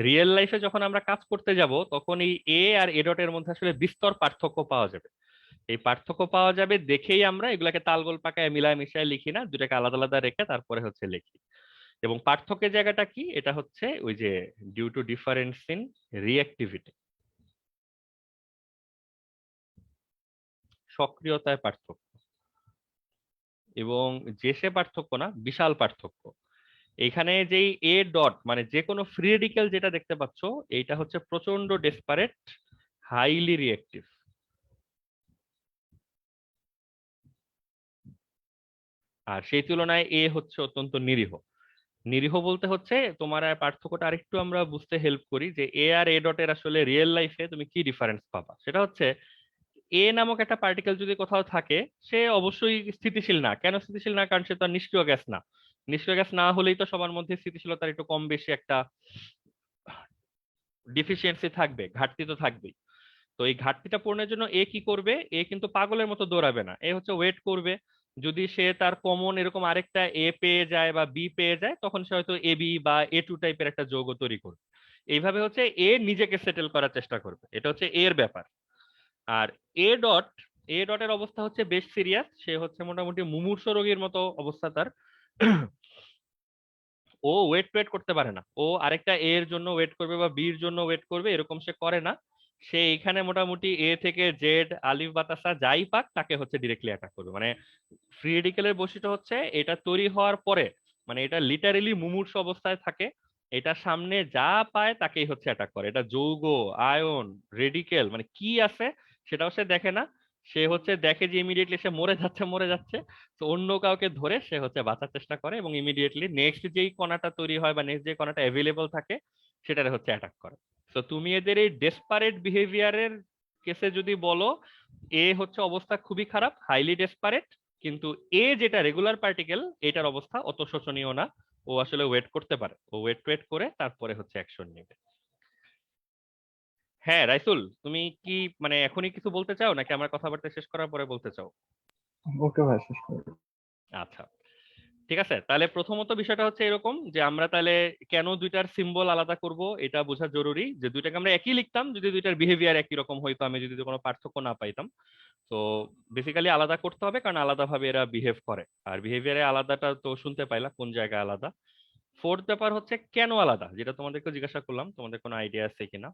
রিয়েল লাইফে যখন আমরা কাজ করতে যাব তখন এই এ আর এ ডটের মধ্যে আসলে বিস্তর পার্থক্য পাওয়া যাবে। এই পার্থক্য পাওয়া যাবে দেখেই আমরা এগুলাকে তালগোল পাকায় মিলায় মিশায় লিখি না, দুটাকে আলাদা আলাদা রেখে তারপরে হচ্ছে লিখি। এবং পার্থক্যের জায়গাটা কি, এটা হচ্ছে ওই যে due to difference in reactivity, সক্রিয়তায় পার্থক্য। এবং যে সে পার্থক্য না, বিশাল পার্থক্য। এইখানে যেই এ ডট মানে যে কোনো ফ্রি রেডিক্যাল যেটা দেখতে পাচ্ছ, এইটা হচ্ছে প্রচন্ড ডেসপারেট, হাইলি রিঅ্যাক্টিভ। আর সেই তুলনায় এ হচ্ছে অত্যন্ত নিরীহ। নিরীহ বলতে হচ্ছে তোমার আর পার্থক্যটা আরেকটু আমরা বুঝতে হেল্প করি, যে এ আর এ ডটের আসলে রিয়েল লাইফে তুমি কি ডিফারেন্স পাবা, সেটা হচ্ছে এ নামক একটা পার্টিকেল যদি কোথাও থাকে, সে অবশ্যই স্থিতিশীল না। কেন স্থিতিশীল না? কারণ সে তো আর নিষ্ক্রিয় গ্যাস না। নিষ্ক্রিয় গ্যাস না হলেই তো সবার মধ্যে স্থিতিশীলতার একটু কম বেশি একটা ডিফিসিয়েন্সি থাকবে, ঘাটতি তো থাকবেই। তো এই ঘাটতিটা পূরণের জন্য এ কি করবে, এ কিন্তু পাগলের মতো দৌড়াবে না, এ হচ্ছে ওয়েট করবে। যদি সে তার কমন এরকম আরেকটা এ পেয়ে যায় বা বি পেয়ে যায়, তখন সে হয়তো এ বি বা এ টু টাইপের একটা যৌগ তৈরি করবে। এইভাবে হচ্ছে এ নিজেকে সেটেল করার চেষ্টা করবে, এটা হচ্ছে এর ব্যাপার। আর এ ডট, এ ডটের অবস্থা হচ্ছে বেশ সিরিয়াস, সে হচ্ছে মোটামুটি মুমূর্ষ রোগীর মতো অবস্থা তার। ও ওয়েট করতে পারে না, ও আরেকটা এ এর জন্য ওয়েট করবে বা বি এর জন্য ওয়েট করবে এরকম সে করে না। সে এখানে মোটামুটি এ থেকে জেড আলিফ বাতাসা যাই পাক তাকে হচ্ছে ডিরেক্টলি অ্যাটাক করবে। মানে ফ্রি রেডিকেলের বৈশিষ্ট্য হচ্ছে এটা তৈরি হওয়ার পরে, মানে এটা লিটারেলি মুমূর্ষ অবস্থায় থাকে, এটা সামনে যা পায় তাকেই হচ্ছে অ্যাটাক করে। এটা যৌগ, আয়ন, রেডিকেল মানে কি আছে সেটাও সে দেখে না। সে হচ্ছে দেখে যে ইমিডিয়েটলি সে মরে যাচ্ছে মরে যাচ্ছে, তো অন্য কাউকে ধরে সে হচ্ছে বাঁচার চেষ্টা করে এবং ইমিডিয়েটলি নেক্সট যেই কণাটা তৈরি হয় বা নেক্সট যে কণাটা অ্যাভেলেবল থাকে সেটারে হচ্ছে অ্যাটাক করে। তো তুমি এদের এই ডেসপারেট বিহেভিয়ারের কেসে যদি বলো, এ হচ্ছে অবস্থা খুবই খারাপ, হাইলি ডেসপারেট, কিন্তু এ যেটা রেগুলার পার্টিকেল এটার অবস্থা অত শোচনীয় না। ও আসলে ওয়েট করতে পারে, ও ওয়েট করে তারপরে হচ্ছে অ্যাকশন নেবে। হ্যাঁ রাইসুল, তুমি কি মানে এখনই কিছু বলতে চাও নাকি আমার কথাবার্তা শেষ করার পরে বলতে চাও? ওকে ভাই, শেষ করে দিন। আচ্ছা, ঠিক আছে, তাহলে প্রথমত বিষয়টা হচ্ছে এরকম যে আমরা তাহলে কেন দুইটার সিম্বল আলাদা করব এটা বোঝা জরুরি। যে দুইটাকে আমরা একই লিখতাম যদি দুইটার বিহেভিয়ার একই রকম হইতো, আমি যদি কোনো পার্থক্য না পাইতাম। তো বেসিক্যালি আলাদা করতে হবে কারণ আলাদাভাবে এরা বিহেভ করে। আর বিহেভিয়ারে আলাদাটা তো শুনতে পাইলা কোন জায়গায় আলাদা। ফোর্থ ব্যাপার হচ্ছে কেন আলাদা, যেটা তোমাদেরকে জিজ্ঞাসা করলাম, তোমাদের কোনো আইডিয়া আছে কিনা?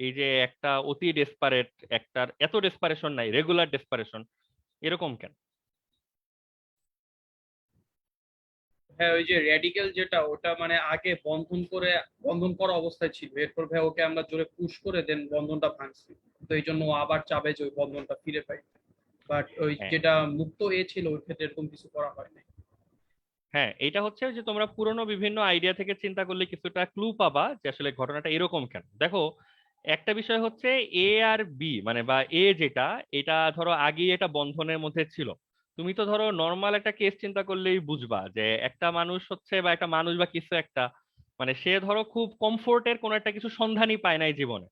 এই যে একটা অতি ডেসপারেট, একটার এত ডেসপারেশন নাই, রেগুলার ডেসপারেশন, এরকম কেন? হ্যাঁ, ওই যে রেডিক্যাল যেটা, ওটা মানে আগে বন্ধন করা অবস্থায় ছিল, এরপর ভাই ওকে আমরা জোরে পুশ করে দেন বন্ধনটা ভাঙছি। তো এই জন্য ও আবার চাবে যে ওই বন্ধনটা ফিরে পাই। বাট ওই হ্যাঁ, যেটা মুক্ত এ ছিল ওই ক্ষেত্রে এরকম কিছু করা হয় নাই। হ্যাঁ, এটা হচ্ছে যে তোমরা পুরনো বিভিন্ন আইডিয়া থেকে চিন্তা করলে কিছুটা ক্লু পাবা যে আসলে ঘটনাটা এরকম কেন। দেখো, একটা বিষয় হচ্ছে এ আর বি, মানে বা এ যেটা, এটা ধরো আগেই এটা বন্ধনের মধ্যে ছিল। তুমি তো ধরো নর্মাল একটা কেস চিন্তা করলেই বুঝবা যে একটা মানুষ হচ্ছে, বা একটা মানুষ বা কিছু একটা, মানে সে ধরো খুব কমফোর্টের কোনো একটা কিছু সন্ধানই পায় নাই জীবনে।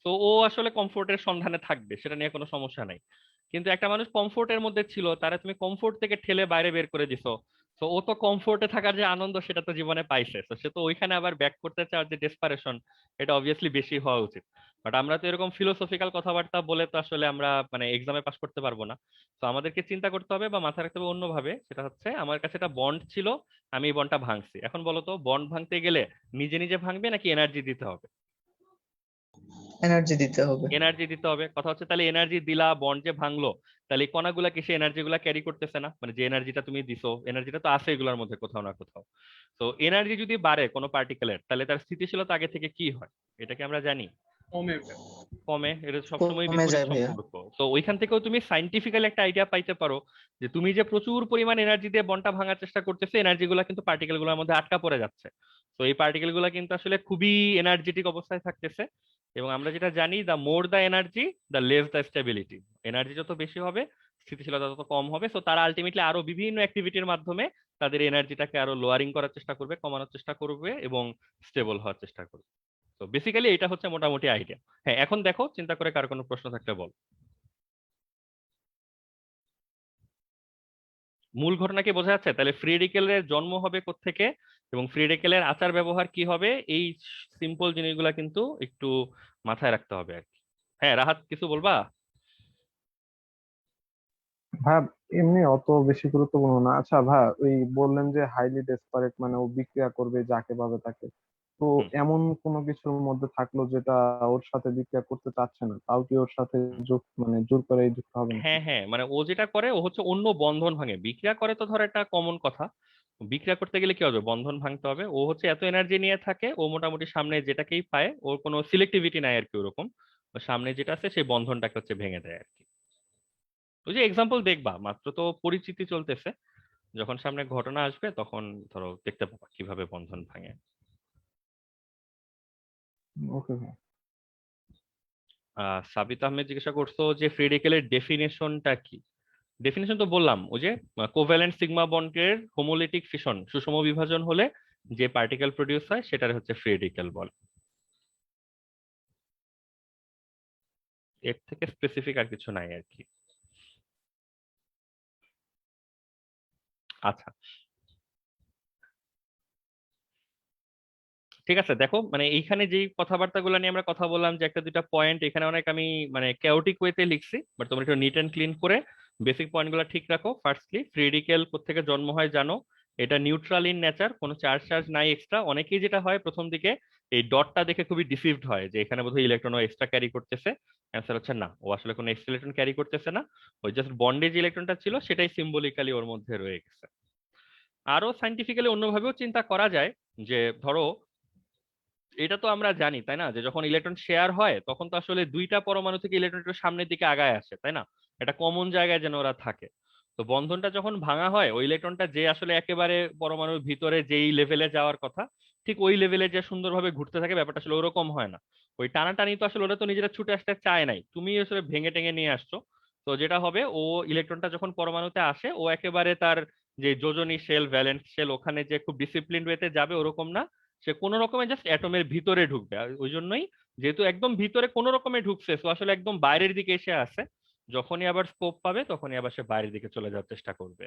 তো ও আসলে কমফোর্টের সন্ধানে থাকবে, সেটা নিয়ে কোনো সমস্যা নাই। কিন্তু একটা মানুষ কমফোর্টের মধ্যে ছিল, তারা তুমি কমফোর্ট থেকে ঠেলে বাইরে বের করে দিছো। তো ও তো কমফোর্টে থাকার যে আনন্দ সেটা তো জীবনে পাইছে, তো সে তো ওইখানে আবার ব্যাক করতে চাওয়ার যে ডেসপারেশন, এটা অবভিয়াসলি বেশি হওয়া উচিত। বাট আমরা তো এরকম ফিলোসফিক্যাল কথাবার্তা বলে তো আসলে আমরা মানে এক্সামে পাস করতে পারবো না। তো আমাদেরকে চিন্তা করতে হবে বা মাথায় রাখতে হবে অন্যভাবে, সেটা হচ্ছে আমার কাছে একটা বন্ড ছিল, আমি এই বন্ডটা ভাঙছি। এখন বলো তো, বন্ড ভাঙতে গেলে নিজে নিজে ভাঙবে নাকি এনার্জি দিতে হবে? এনার্জি দিতে হবে। এনার্জি দিতে হবে। কথা হচ্ছে তাহলে এনার্জি দিলা, বন্ড যে ভাঙলো, তাহলে এই কণাগুলা কি সে এনার্জি গুলা ক্যারি করতেছে না? মানে যে এনার্জিটা তুমি দিছো, এনার্জিটা তো আছে এগুলোর মধ্যে কোথাও না কোথাও। তো এনার্জি যদি বাড়ে কোনো পার্টিকেলের, তাহলে তার স্থিতিশীলতা আগে থেকে কি হয়? এটা কি আমরা জানি? কমে ভাই। কমে। এটা সবসময় কমে বিপরীত যায় ভাইয়া। সম্পর্ক। তো ওইখান থেকেও তুমি সাইন্টিফিক্যালি একটা আইডিয়া পাইতে পারো যে তুমি যে প্রচুর পরিমাণ এনার্জি দিয়ে বন্ডটা ভাঙার চেষ্টা করতেছো, এনার্জি গুলা কিন্তু পার্টিকেল গুলোর মধ্যে আটকা পড়ে যাচ্ছে। তো এই পার্টিকেল গুলা কিন্তু আসলে খুবই এনার্জেটিক অবস্থায় থাকতেছে। এবং আমরা যেটা জানি, the more the energy, the less the stability. Energy যত বেশি হবে, স্থিতিশীলতা তত কম হবে। তো তারা আলটিমেটলি আরো বিভিন্ন অ্যাক্টিভিটির মাধ্যমে তাদের এনার্জিটাকে আরো লোয়ারিং করার চেষ্টা করবে, কমানোর চেষ্টা করবে, এবং স্টেবল হওয়ার চেষ্টা করবে। তো বেসিক্যালি এটা হচ্ছে মোটামুটি আইডিয়া। হ্যাঁ, এখন দেখো, চিন্তা করে কার কোনো প্রশ্ন থাকলে বল। মূল ঘটনা কি বোঝা যাচ্ছে? তাহলে ফ্রি রেডিকেলের জন্ম হবে কোত্থেকে, এবং ফ্রি রেডিকেলের আচার ব্যবহার কি হবে, এই সিম্পল জিনিসগুলা কিন্তু একটু মাথায় রাখতে হবে আর কি। হ্যাঁ, রাহাত কিছু বলবা? ভাই এমনি অত বেশি গুরুত্বপূর্ণ না। আচ্ছা ভাই, ওই বললেন যে হাইলি ডেসপারেট, মানে ও বিক্রিয়া করবে যাকে পাবে তাকে। তো হুম, এমন কোনো কিছুর মধ্যে থাকলো যেটা ওর সাথে বিক্রিয়া করতে চাচ্ছে না, তাও কি ওর সাথে হুম। যোগ মানে জোর করে যুক্ত হবে নাকি? হ্যাঁ, হ্যাঁ, মানে ও যেটা করে, ও হচ্ছে অন্য বন্ধন ভাঙে। বিক্রিয়া করে তো ধর একটা কমন কথা, বিক্রিয়া করতে গেলে কি হবে, বন্ধন ভাঙতে হবে। ও হচ্ছে এত এনার্জি নিয়ে থাকে, ও মোটামুটি সামনে যেটাকেই পায়, ওর কোনো সিলেক্টিভিটি নাই আর কি ওরকম। ও সামনে যেটা আছে সেই বন্ধনটাকে হচ্ছে ভেঙে দেয় আর কি। ওই যে এক্সাম্পল দেখবা, মাত্র তো পরিচিতি চলতেছে, যখন সামনে ঘটনা আসবে তখন ধরো দেখতে পাবা কিভাবে বন্ধন ভাঙে। ওকে ভাই। সাবিত আহমেদ জিজ্ঞাসা করছো যে ফ্রি রেডিকেলের ডেফিনেশনটা কি। ডেফিনেশন তো বললাম, ওই যে কোভ্যালেন্ট সিগমা বন্ডের হোমোলিটিক ফিশন, সুষম বিভাজন হলে যে পার্টিকেল প্রডিউস হয় সেটার হচ্ছে ফ্রি রেডিকেল বলে। এর থেকে স্পেসিফিক আর কিছু নাই আর কি। আচ্ছা, ঠিক আছে। দেখো, মানে এইখানে যেই কথাবার্তাগুলো নিয়ে আমরা কথা বললাম, যে একটা দুইটা পয়েন্ট এখানে অনেক আমি মানে কেওটিক ওয়েতে লিখছি, বাট তোমরা একটু নিট অ্যান্ড ক্লিন করে বেসিক পয়েন্টগুলো ঠিক রাখো। ফার্স্টলি, ফ্রি রেডিকেল কোত্থেকে জন্ম হয় জানো, এটা নিউট্রাল ইন নেচার, কোনো চার্জ চার্জ নাই এক্সট্রা। অনেকেই যেটা হয় প্রথম দিকে এই ডটটা দেখে খুবই ডিসিভড হয় যে এখানে বোধহয় ইলেকট্রন এক্সট্রা ক্যারি করতেছে। অ্যান্সার হচ্ছে না, ও আসলে কোনো এক্সট্রা ইলেকট্রন ক্যারি করতেছে না। ওই জাস্ট বন্ডে যে ইলেকট্রনটা ছিল সেটাই সিম্বলিক্যালি ওর মধ্যে রয়ে গেছে। আরো সাইন্টিফিক্যালি অন্যভাবেও চিন্তা করা যায়, যে ধরো, এটা তো আমরা জানি তাই না, যে যখন ইলেকট্রন শেয়ার হয় তখন তো আসলে দুইটা পরমাণু থেকে ইলেকট্রন একটু সামনের দিকে আগায় আসে, তাই না? এটা কমন জায়গায় যেন ওরা থাকে। তো বন্ধনটা যখন ভাঙা হয়, ওই ইলেকট্রনটা যে আসলে একেবারে পরমাণুর ভিতরে যেই লেভেলে যাওয়ার কথা, ঠিক ওই লেভেলে যে সুন্দরভাবে ঘুরতে থাকে, ব্যাপারটা আসলে ওরকম হয় না। ওই টানাটানি তো আসলে ওরা তো নিজেরা ছুটে আসতে চায় নাই, তুমি আসলে ভেঙে টেঙে নিয়ে আসছো। তো যেটা হবে, ও ইলেকট্রনটা যখন পরমাণুতে আসে, ও একেবারে তার যে যোজনী শেল, ভ্যালেন্স শেল, ওখানে যে খুব ডিসিপ্লিন ওয়েতে যাবে ওরকম না। সে কোনো রকমে জাস্ট অ্যাটমের ভিতরে ঢুকবে। আর ওই জন্যই, যেহেতু একদম ভিতরে কোনো রকমে ঢুকছে, তো আসলে একদম বাইরের দিকে এসে আসে। যখনই আবার স্কোপ পাবে তখনই আবার সে বাইরের দিকে চলে যাওয়ার চেষ্টা করবে।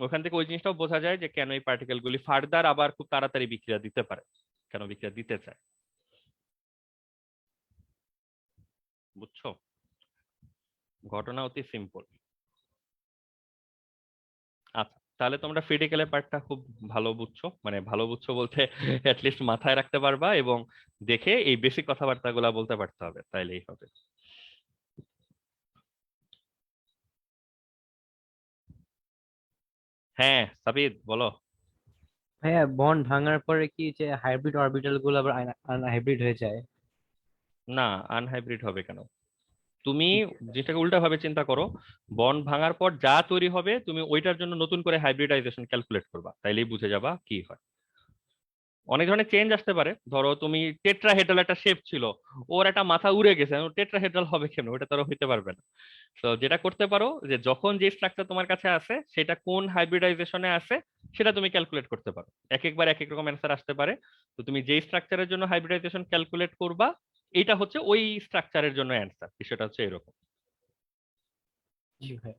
ওখান থেকে ওই জিনিসটাও বোঝা যায় যে কেন এই পার্টিকেল গুলি ফার্দার আবার খুব তাড়াতাড়ি বিক্রিয়া দিতে পারে, কেন বিক্রিয়া দিতে চায়। বুঝছো? ঘটনা অতি সিম্পল। আচ্ছা, তাহলে তোমরা ফিডিক্যালের পার্টটা খুব ভালো বুঝছো, মানে ভালো বুঝছো বলতে অ্যাটলিস্ট মাথায় রাখতে পারবা, এবং দেখে এই বেসিক কথাবার্তাগুলা বলতে পারতে হবে, তাইলেই হবে। হ্যাঁ সাবিদ বলো। ভাইয়া বন্ড ভাঙার পরে কি যে হাইব্রিড অরবিটাল গুলো আবার আনহাইব্রিড হয়ে যায়? না, আনহাইব্রিড হবে কেন? তুমি যেটাকে উল্টা ভাবে চিন্তা করো, বন্ড ভাঙার পর যা তৈরি হবে তুমি ওইটার জন্য নতুন করে হাইব্রিডাইজেশন ক্যালকুলেট করবা, তাইলেই বুঝে যাবা কি হয়। অনেক ধরনের চেঞ্জ আসতে পারে। ধরো তুমি টেট্রাহেড্রাল একটা শেপ ছিল, ওর একটা মাথা উড়ে গেছে, টেট্রাহেড্রাল হবে কেন? ওটা তো আর হইতে পারবে না। তো যেটা করতে পারো যে যখন যে স্ট্রাকচার তোমার কাছে আছে সেটা কোন হাইব্রিডাইজেশনে আছে সেটা তুমি ক্যালকুলেট করতে পারো। এক একবার এক এক রকম অ্যান্সার আসতে পারে। তো তুমি যেই স্ট্রাকচারের জন্য হাইব্রিডাইজেশন ক্যালকুলেট করবা, এইটা হচ্ছে ওই স্ট্রাকচারের জন্য অ্যান্সার, বিষয়টা হচ্ছে এরকম। জি ভাই।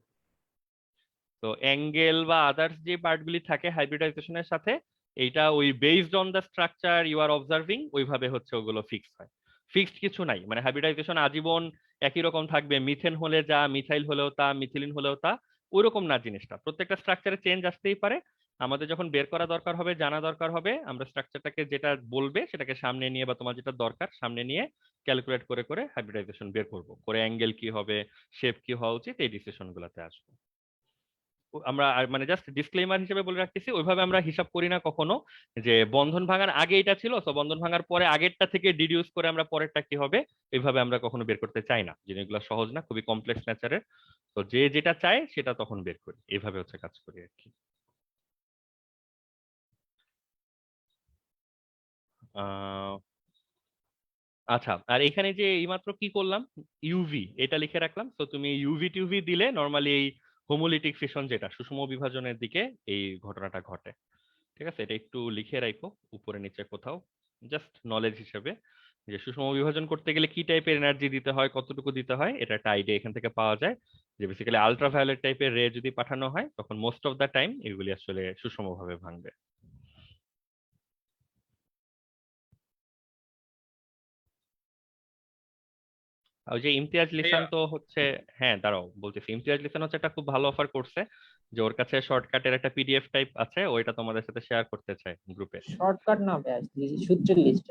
তো অ্যাঙ্গেল বা আদার্স যে পার্টগুলি থাকে হাইব্রিডাইজেশনের সাথে, এইটা ওই based on the structure you are observing ওইভাবে হচ্ছে ওগুলো ফিক্স হয়। ফিক্সড কিছু নাই, মানে হাইব্রিডাইজেশন আজীবন একই রকম থাকবে, মিথেন হলে যা মিথাইল হলেও তা, মিথিলিন হলেও তা, ওইরকম না জিনিসটা। প্রত্যেকটা স্ট্রাকচারে চেঞ্জ আসতেই পারে। আমাদের যখন বের করা দরকার হবে, জানা দরকার হবে, আমরা স্ট্রাকচারটাকে যেটা বলবে সেটাকে সামনে নিয়ে, বা তোমার যেটা দরকার সামনে নিয়ে ক্যালকুলেট করে করে হাইব্রিডাইজেশন বের করবো, করে অ্যাঙ্গেল কি হবে, শেপ কি হওয়া উচিত, এই ডিসিশন গুলাতে আসবো। আমরা মানে জাস্ট ডিসক্লেমার হিসেবে বলে রাখতেছি, ওইভাবে আমরা হিসাব করি না কখনো যে বন্ধন ভাঙার আগে এটা ছিল, তো বন্ধন ভাঙার পরে আগেরটা থেকে ডিডিউস করে আমরা পরেরটা কি হবে, এইভাবে আমরা কখনো বের করতে চাই না। জিনিসগুলো সহজ না, খুবই কমপ্লেক্স নেচারের। তো যে যেটা চায় সেটা তখন বের করি, এইভাবে হচ্ছে কাজ করি আর কি। আহ আচ্ছা, আর এখানে যে এইমাত্র কি করলাম, ইউভি এটা লিখে রাখলাম। তো তুমি ইউভি টিউভি দিলে নর্মালি এই হোমোলিটিক ফিশন যেটা সুষম বিভাজনের দিকে এই ঘটনাটা ঘটে। ঠিক আছে, এটা একটু লিখে রাখো উপরে নিচে কোথাও, জাস্ট নলেজ হিসেবে, যে সুষম বিভাজন করতে গেলে কি টাইপের এনার্জি দিতে হয়, কতটুকু দিতে হয়, এটা একটা আইডিয়া এখান থেকে পাওয়া যায়। যে বেসিক্যালি আলট্রাভায়োলেট টাইপের রে যদি পাঠানো হয় তখন মোস্ট অফ দ্য টাইম এগুলি আসলে সুষমভাবে ভাঙবে। আর ওই যে ইমতিয়াজ লিসান ভাইয়া তো হচ্ছে, হ্যাঁ দাঁড়াও বলতেছি, ইমতিয়াজ লিসান হচ্ছে একটা খুব ভালো অফার করছে, যে ওর কাছে শর্টকাটের একটা পিডিএফ টাইপ আছে, ওইটা তোমাদের সাথে শেয়ার করতে চাই গ্রুপে। শর্টকাট না ব্যাস, সূত্রের লিস্ট।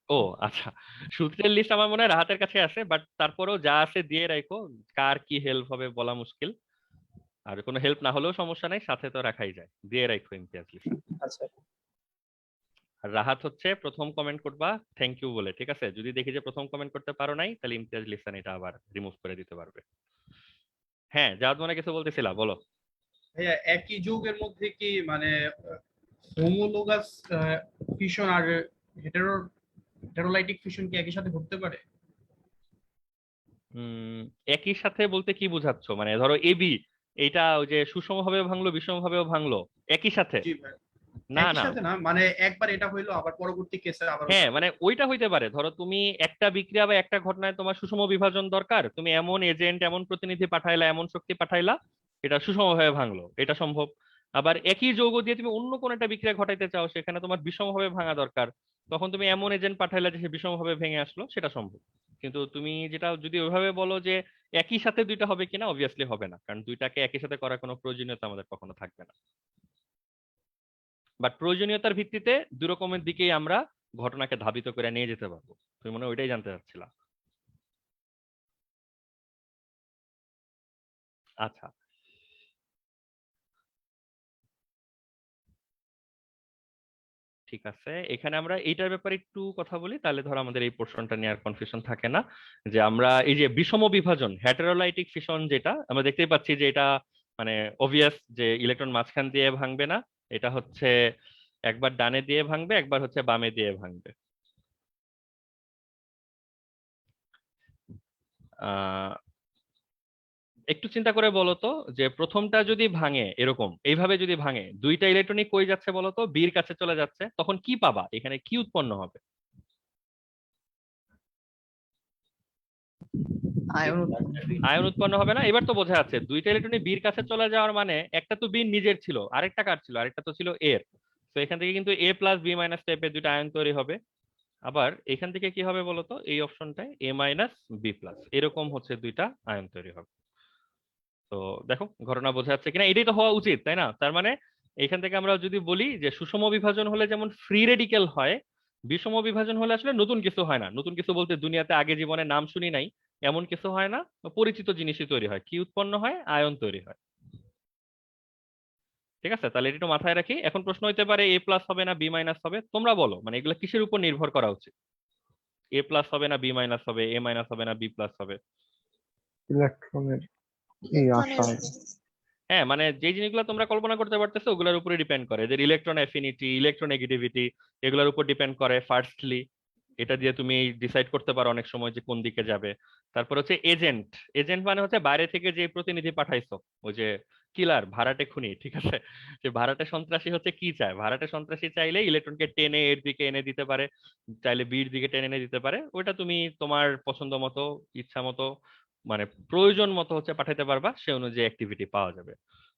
ও আচ্ছা, সূত্রের লিস্ট আমার মনে হয় রাহাতের কাছে আছে, বাট তারপরেও যা আছে দিয়ে রাখো, কার কি হেল্প হবে বলা মুশকিল। আর কোনো হেল্প না হলেও সমস্যা নাই, সাথে তো রাখাই যায়, দিয়ে রাখো ইমতিয়াজ লিস্ট। আচ্ছা আর রাহাত হচ্ছে প্রথম কমেন্ট করবা থ্যাংক ইউ বলে, ঠিক আছে? যদি দেখি যে প্রথম কমেন্ট করতে পারো নাই, তাহলে ইমতিয়াজ লিসান এটা আবার রিমুভ করে দিতে পারবে। হ্যাঁ জাহাদ, মনে কিছু বলতেছিলা, বলো। ভাইয়া একই যৌগের মধ্যে কি মানে হোমোলোগাস ফিশন আর হেটারোলাইটিক ফিশন কি একই সাথে ঘটতে পারে? উম একই সাথে বলতে কি বোঝাচ্ছ? মানে ধরো এবি, এইটা ওই যে সুষম ভাবে ভাঙলো বিষম ভাবেও ভাঙলো একই সাথে? জি ভাই, না একই না, সাথে না, মানে একবার এটা হইলো আবার পরবর্তী কেসে আবার হ্যাঁ ওটা মানে হইলো। ওইটা হইতে পারে। ধরো তুমি একটা বিক্রিয়া বা একটা ঘটনায় তোমার সুষম বিভাজন দরকার, তুমি এমন এজেন্ট এমন প্রতিনিধি পাঠাইলা, এমন শক্তি পাঠাইলা, এটা সুষমভাবে ভাঙলো, এটা সম্ভব। আবার একই যৌগ দিয়ে তুমি অন্য কোন একটা বিক্রিয়া ঘটাইতে চাও, সেখানে তোমার বিষমভাবে ভাঙা দরকার, তখন তুমি এমন এজেন্ট পাঠাইলা যে সে বিষমভাবে ভেঙে আসলো, সেটা সম্ভব। কিন্তু তুমি যেটা যদি ওইভাবে বলো যে একই সাথে দুইটা হবে কিনা, অবভিয়াসলি হবে না, কারণ দুইটাকে একই সাথে করার কোনো প্রয়োজনীয়তা আমাদের কখনো থাকবে না। বাট প্রয়োজনীয়তার ভিত্তিতে দুই রকমের দিকেই আমরা ঘটনাকে ধাবিত করে নিয়ে যেতে পারবো। তুমি মনে হয় ওইটাই জানতে চাচ্ছিলা। আচ্ছা, ঠিক আছে, এখানে আমরা এইটার ব্যাপারে একটু কথা বলি, তাহলে ধরো আমাদের এই পোর্শনটা নিয়ে আর কনফিউশন থাকে না। যে আমরা এই যে বিষম বিভাজন হেটারোলাইটিক ফিশন, যেটা আমরা দেখতেই পাচ্ছি যে এটা মানে অবভিয়াস যে ইলেকট্রন মাঝখান দিয়ে ভাঙবে না, এটা হচ্ছে একবার ডানে দিয়ে ভাঙবে, একবার হচ্ছে বামে দিয়ে ভাঙবে। আহ একটু চিন্তা করে বলো তো, যে প্রথমটা যদি ভাঙে এরকম এইভাবে যদি ভাঙে, দুইটা ইলেকট্রনিক কই যাচ্ছে বলো তো? বির কাছে চলে যাচ্ছে, তখন কি পাবা? এখানে কি উৎপন্ন হবে? আয়ন আয়ন উৎপন্ন হবে না। এবার তো বোঝা যাচ্ছে দুইটা ইলেকট্রনিক বির কাছে চলে যাওয়ার মানে একটা তো বির নিজের ছিল, আরেকটা কার ছিল? আরেকটা তো ছিল এর। তো এখান থেকে কিন্তু এ প্লাস বি মাইনাস টাইপের দুইটা আয়ন তৈরি হবে। আবার এখান থেকে কি হবে বলতো? এই অপশনটায় এ মাইনাস বি প্লাস, এরকম হচ্ছে দুইটা আয়ন তৈরি হবে। তো দেখো ঘটনা বোঝা যাচ্ছে কিনা, এটাই তো হওয়া উচিত, তাই না? তার মানে এখান থেকে আমরা যদি বলি যে সুষম বিভাজন হলে যেমন ফ্রি রেডিক্যাল হয়, বিষম বিভাজন হলে আসলে নতুন কিছু হয় না। নতুন কিছু বলতে দুনিয়াতে আগে জীবনে নাম শুনি নাই এমন কিছু হয় না, পরিচিত জিনিসই তৈরি হয়। কি উৎপন্ন হয়? আয়ন তৈরি হয়। ঠিক আছে, তাহলে এটা একটু মাথায় রাখি। এখন প্রশ্ন হইতে পারে এ প্লাস হবে না বি মাইনাস হবে, তোমরা বলো মানে এগুলো কিসের উপর নির্ভর করা উচিত? এ প্লাস হবে না বি মাইনাস হবে, এ মাইনাস হবে না বি প্লাস হবে? ইলেকট্রনের এই আশা। হ্যাঁ, মানে যে জিনিসগুলো তোমরা কল্পনা করতে পারতেছো ওগুলোর উপরে ডিপেন্ড করে, যে ইলেকট্রন অ্যাফিনিটি, ইলেকট্রোনেগেটিভিটি, এগুলোর উপর ডিপেন্ড করে ফার্স্টলি। এটা দিয়ে তুমি ডিসাইড করতে পারো অনেক সময় যে কোন দিকে যাবে। তারপর হচ্ছে এজেন্ট। এজেন্ট মানে হচ্ছে বাইরে থেকে যে প্রতিনিধি পাঠাইছো, ওই যে কিলার, ভাড়াটে খুনি, ঠিক আছে? যে ভাড়াটে সন্ত্রাসী হচ্ছে কি চায়, ভাড়াটে সন্ত্রাসী চাইলে ইলেকট্রনকে টেনে এর দিকে এনে দিতে পারে, চাইলে বির দিকে টেনে এনে দিতে পারে। ওইটা তুমি তোমার পছন্দ মতো, ইচ্ছা মতো, মানে প্রয়োজন মতো হচ্ছে পাঠাতে পারবা, সে অনুযায়ী অ্যাক্টিভিটি পাওয়া যাবে।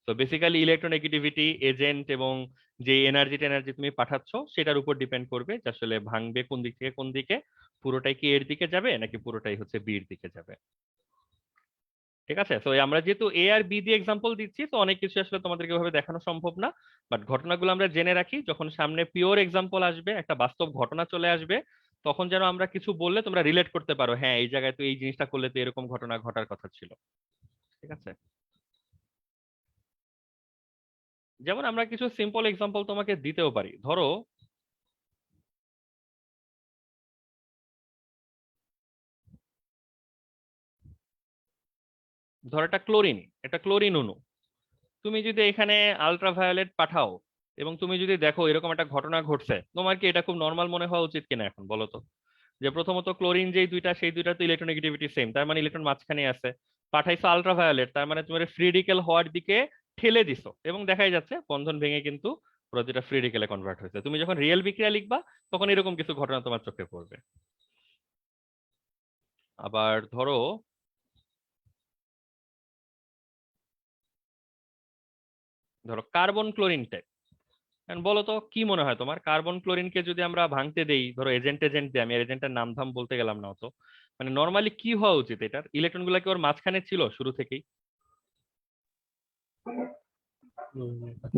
তো বেসিক্যালি ইলেকট্রোনেগেটিভিটি, এজেন্ট এবং যে এনার্জি টেনার্জি তুমি পাঠাচ্ছ সেটার উপর ডিপেন্ড করবে যে আসলে ভাঙবে কোন দিক থেকে কোন দিকে, পুরোটাই কি এর দিকে যাবে নাকি পুরোটাই হচ্ছে বির দিকে যাবে। ঠিক আছে, তো আমরা যেহেতু এ আর বি দিয়ে এক্সাম্পল দিচ্ছি, তো অনেক কিছু আসলে তোমাদেরকে ভাবে দেখানো সম্ভব না, বাট ঘটনাগুলো আমরা জেনে রাখি, যখন সামনে পিওর এক্সাম্পল আসবে, একটা বাস্তব ঘটনা চলে আসবে, তখন যেন আমরা কিছু বললে তোমরা রিলেট করতে পারো, হ্যাঁ এই জায়গায় তো এই জিনিসটা করলে তো এরকম ঘটনা ঘটার কথা ছিল। ঠিক আছে, যেমন আমরা কিছু সিম্পল এক্সাম্পল তোমাকে দিতেও পারি। ধরো ধরো একটা ক্লোরিন, এটা ক্লোরিন অণু। তুমি যদি এখানে আলট্রাভায়োলেট পাঠাও এবং তুমি যদি দেখো এরকম একটা ঘটনা ঘটছে, তোমার কি এটা খুব নর্মাল মনে হওয়া উচিত কিনা এখন বলো তো? যে প্রথমত ক্লোরিন যেই দুইটা, সেই দুইটা তো ইলেকট্রোনেগেটিভিটি সেম, তার মানে ইলেকট্রন মাঝখানে আছে। পাঠাইছো আলট্রাভায়োলেট, তার মানে তোমার ফ্রি রেডিক্যাল হওয়ার দিকে ঠেলে দিছো, এবং দেখাই যাচ্ছে বন্ধন ভেঙে কিন্তু পুরো দুইটা ফ্রি রেডিক্যালে কনভার্ট হয়েছে। তুমি যখন রিয়েল বিক্রিয়া লিখবা তখন এরকম কিছু ঘটনা তোমার চোখে পড়বে। আবার ধরো ধরো কার্বন ক্লোরিন টাইপ। এখন বলো তো কি মনে হয় তোমার, কার্বন ক্লোরিনকে যদি আমরা ভাঙতে দেই, ধরো এজেন্ট এজেন্ট দিয়ে, আমি এজেন্টের নাম ধাম বলতে গেলাম না অত, মানে নর্মালি কি হওয়া উচিত? এটার ইলেকট্রন গুলা কি ওর মাঝখানে ছিল শুরু থেকেই?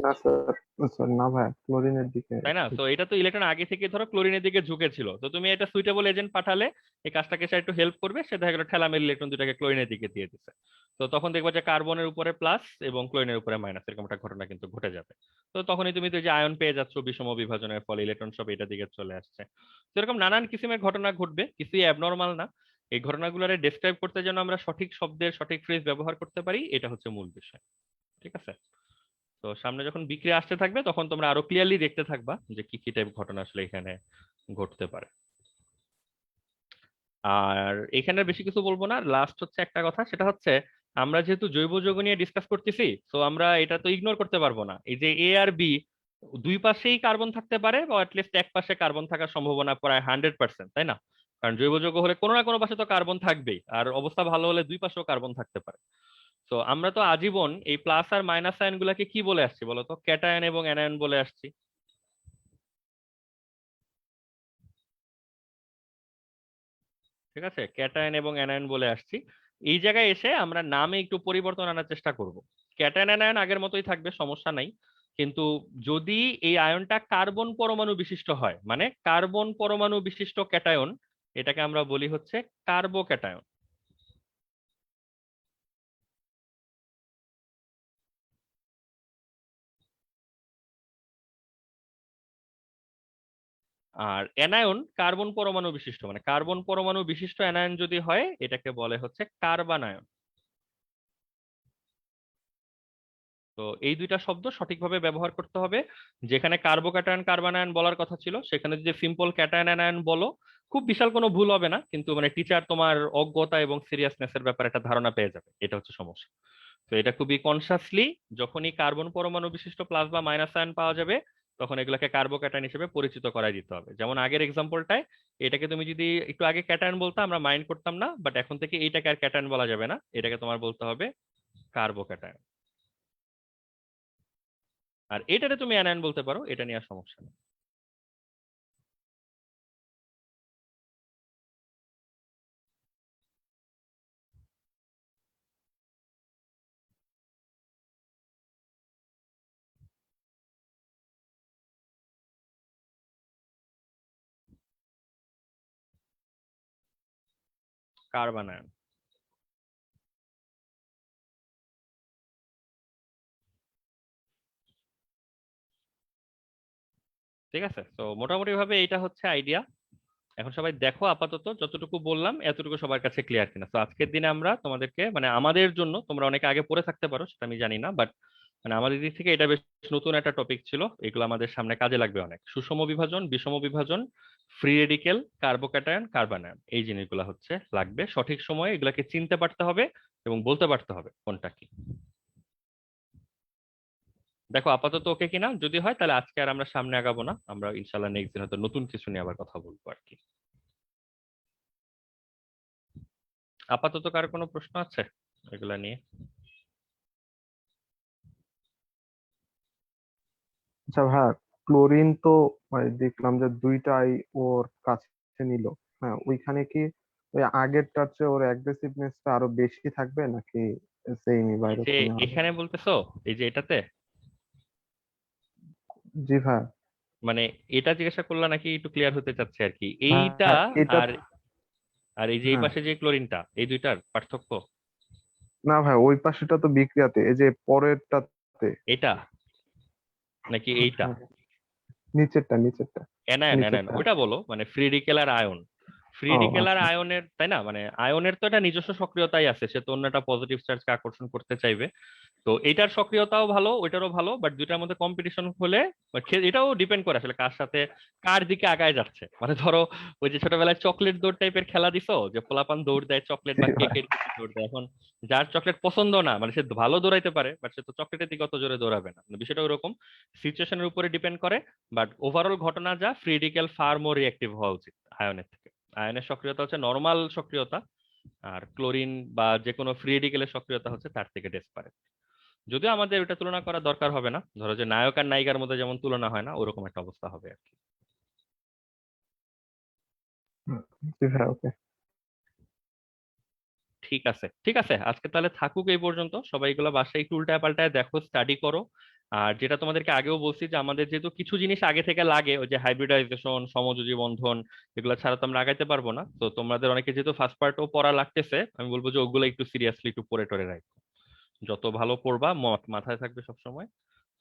না স্যার, স্যার না ভাই, ক্লোরিনের দিকে। তাই না? তো এটা তো ইলেকট্রন আগে থেকে ধরো ক্লোরিনের দিকে ঝুঁকেছিল, তো তুমি এটা সুইটেবল এজেন্ট পাঠালে এই কাজটাকে সে একটু হেল্প করবে, সে দেখা গেলো ঠেলামেল ইলেকট্রন দুটাকে ক্লোরিনের দিকে দিয়ে দিচ্ছে। তো তখন দেখবা যে কার্বনের উপরে প্লাস এবং ক্লোরিনের উপরে মাইনাস, এরকম একটা ঘটনা কিন্তু ঘটে যাবে। তো তখনই তুমি তো যে আয়ন পেয়ে যাচ্ছ, বিষম বিভাজনের ফলে ইলেকট্রন সব এটা দিকে চলে আসছে। তো এরকম নানান কিসিমের ঘটনা ঘটবে, কিছুই অ্যাবনর্মাল না। এই ঘটনাগুলোরে ডেসক্রাইব করতে যেন আমরা সঠিক শব্দের সঠিক ফ্রেজ ব্যবহার করতে পারি, এটা হচ্ছে মূল বিষয়। ঠিক আছে, তো সামনে যখন বিক্রিয়া আসতে থাকবে তখন তোমরা আরো ক্লিয়ারলি দেখতে থাকবা যে কি কি টাইপ ঘটনা আসলে এখানে ঘটতে পারে। আর এখানে বেশি কিছু বলবো না, লাস্ট হচ্ছে একটা কথা, সেটা হচ্ছে আমরা যেহেতু জৈব যৌগ নিয়ে ডিসকাস করতেছি, তো আমরা এটা তো ইগনোর করতে পারবো না, এই যে এ আর বি দুই পাশেই কার্বন থাকতে পারে, বা অ্যাটলিস্ট এক পাশে কার্বন থাকার সম্ভাবনা প্রায় 100%, তাই না? কারণ জৈব যৌগ হলে কোনো না কোনো পাশে তো কার্বন থাকবেই, আর অবস্থা ভালো হলে দুই পাশেও কার্বন থাকতে পারে। তো আমরা তো আজীবন এই প্লাস আর মাইনাস আয়ন গুলাকে কি বলে আসছি বলতো? ক্যাটায়ন এবং অ্যানায়ন বলে আসছি। ঠিক আছে, ক্যাটায়ন এবং অ্যানায়ন বলে আসছি। এই জায়গায় এসে আমরা নামে একটু পরিবর্তন আনার চেষ্টা করব। ক্যাটায়ন অ্যানায়ন আগের মতোই থাকবে, সমস্যা নাই। কিন্তু যদি এই আয়নটা কার্বন পরমাণু বিশিষ্ট হয়, মানে কার্বন পরমাণু বিশিষ্ট ক্যাটায়ন, এটাকে আমরা বলি হচ্ছে কার্বোক্যাটায়ন। আর অ্যানায়ন কার্বন পরমাণু বিশিষ্ট, মানে কার্বন পরমাণু বিশিষ্ট অ্যানায়ন যদি হয় এটাকে বলে হচ্ছে কার্বানায়ন। তো এই দুইটা শব্দ সঠিকভাবে ব্যবহার করতে হবে। যেখানে কার্বোক্যাটায়ন কার্বানায়ন বলার কথা ছিল, সেখানে যদি সিম্পল ক্যাটায়ন অ্যানায়ন বলো, খুব বিশাল কোনো ভুল হবে না, কিন্তু মানে টিচার তোমার অজ্ঞতা এবং সিরিয়াসনেসের ব্যাপারে একটা ধারণা পেয়ে যাবে, এটা হচ্ছে সমস্যা। তো এটা খুবই কনসাসলি, যখনই কার্বন পরমাণু বিশিষ্ট প্লাস বা মাইনাস আয়ন পাওয়া যাবে, তখন এগুলোকে কার্বোক্যাটায়ন হিসেবে পরিচিত করাই দিতে হবে। যেমন আগের এক্সাম্পলটায় এটাকে তুমি যদি একটু আগে ক্যাটায়ন বলতে আমরা মাইন্ড করতাম না, বাট এখন থেকে এইটাকে আর ক্যাটায়ন বলা যাবে না, এটাকে তোমার বলতে হবে কার্বোক্যাটায়ন। আর এটাতে তুমি অ্যানায়ন বলতে পারো, এটা নিয়ে আর সমস্যা নেই। Carbon ion. ঠিক আছে, তো মোটামুটি ভাবে এইটা হচ্ছে আইডিয়া। এখন সবাই দেখো আপাতত যতটুকু বললাম এতটুকু সবার কাছে ক্লিয়ার কিনা। তো আজকের দিনে আমরা তোমাদেরকে মানে আমাদের জন্য, তোমরা অনেকে আগে পড়ে থাকতে পারো সেটা আমি জানি না, বাট মানে আমাদের দিক থেকে এটা বেশ নতুন একটা টপিক ছিল। এগুলো আমাদের সামনে কাজে লাগবে অনেক। সুষম বিভাজন, বিষম বিভাজন, free radical, carbocation, carbon ion, এই জিনিসগুলো হচ্ছে লাগবে। সঠিক সময়ে এগুলাকে চিনতে পারতে হবে এবং বলতে পারতে হবে কোনটা কি। দেখো আপাতত ওকে কিনা, যদি হয় তাহলে আজকে আর আমরা সামনে আগাবো না, আমরা ইনশাল্লাহ নেক্সট দিন হয়তো নতুন কিছু নিয়ে আবার কথা বলবো আর কি। আপাতত কার কোনো প্রশ্ন আছে এগুলা নিয়ে? আচ্ছা ভাই, ক্লোরিন তো মানে দেখলাম যে দুইটাই ওর কাছে নিল। হ্যাঁ, ওইখানে কি ওই আগেরটার চেয়ে ওর অ্যাগ্রেসিভনেসটা আরো বেশি থাকবে নাকি সেমই বা এই যে এরকমই হবে? এখানে বলতেছো, এই যে এটাতে জি ভাই। মানে এটা জিজ্ঞাসা করলা নাকি একটু ক্লিয়ার হতে চাচ্ছে আর কি এইটা? হ্যাঁ, এটা আর আর এই যে এই হ্যাঁ। পাশে যে ক্লোরিনটা, এই দুইটার পার্থক্য? না ভাই, ওই পাশেটা তো বিক্রিয়াতে, এই যে পরেরটাতে। এটা নাকি এইটা? হ্যাঁ, নিচেরটা নিচেরটা অ্যানায়ন, অ্যানায়ন নিচেরটা। ওইটা বলো, মানে ফ্রি রেডিকেল আর আয়ন। ফ্রি ও রেডিকেল আর আচ্ছা। আয়নের, তাই না? মানে আয়নের তো এটা নিজস্ব সক্রিয়তাই আছে, সে তো অন্য একটা পজিটিভ চার্জকে আকর্ষণ করতে চাইবে। তো এটার সক্রিয়তাও ভালো, ওইটারও ভালো, বাট দুইটার মধ্যে কম্পিটিশন হলে এটাও ডিপেন্ড করে আসলে কার সাথে কার দিকে আগায় যাচ্ছে। মানে ধরো ওই যে ছোটবেলায় চকলেট দৌড় টাইপের খেলা দিছো, যে পোলাপান দৌড় দেয় চকলেট জি বা ভাই। কেকের দিকে দৌড় দেয়, এখন যার চকলেট পছন্দ না, মানে সে ভালো দৌড়াইতে পারে বাট সে তো চকলেটের দিকে অত জোরে দৌড়াবে না। মানে বিষয়টা ওরকম সিচুয়েশনের উপরে ডিপেন্ড করে। বাট ওভারঅল ঘটনা যা, ফ্রি রেডিকেল ফার মোর রিঅ্যাক্টিভ হওয়া উচিত আয়নের থেকে। আয়নের সক্রিয়তা হচ্ছে নর্মাল সক্রিয়তা, আর ক্লোরিন বা যে কোনো ফ্রি রেডিকেলের সক্রিয়তা হচ্ছে তার থেকে ডেসপারেট। যদিও আমাদের ওটা তুলনা করার দরকার হবে না, ধরো যে নায়ক আর নায়িকার মধ্যে যেমন তুলনা হয় না, ওরকম একটা অবস্থা হবে আর কি। জি ভাই, ওকে। ঠিক আছে, ঠিক আছে, আজকে তাহলে থাকুক এই পর্যন্ত। সবাই এগুলো বাসায় একটু উল্টায় পাল্টায় দেখো, স্টাডি করো। আর যেটা তোমাদেরকে আগেও বলছি যে আমাদের যেহেতু কিছু জিনিস আগে থেকে লাগে, ওই যে হাইব্রিডাইজেশন, সমযোজী বন্ধন, এগুলো ছাড়া তো আমরা আগাইতে পারবো না। তো তোমাদের অনেকে যেহেতু ফার্স্ট পার্টও পড়া লাগতেছে, আমি বলবো যে ওগুলো একটু সিরিয়াসলি একটু পড়ে টরে রাখো। যত ভালো পড়বা, মাথায় থাকবে সবসময়,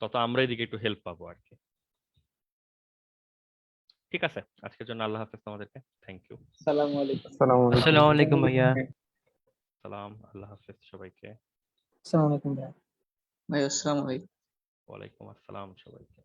তত আমরা এদিকে একটু হেল্প পাবো আর কি। ঠিক আছে, আজকের জন্য আল্লাহ হাফেজ তোমাদেরকে। Thank you. আসসালামু আলাইকুম। আসসালামু আলাইকুম। আসসালামু আলাইকুম ভাইয়া। সালাম, আল্লাহ হাফেজ সবাইকে। আসসালামু আলাইকুম ভাইয়া। ভাই আসসালামু আলাইকুম। ওয়ালাইকুম আসসালাম সবাইকে।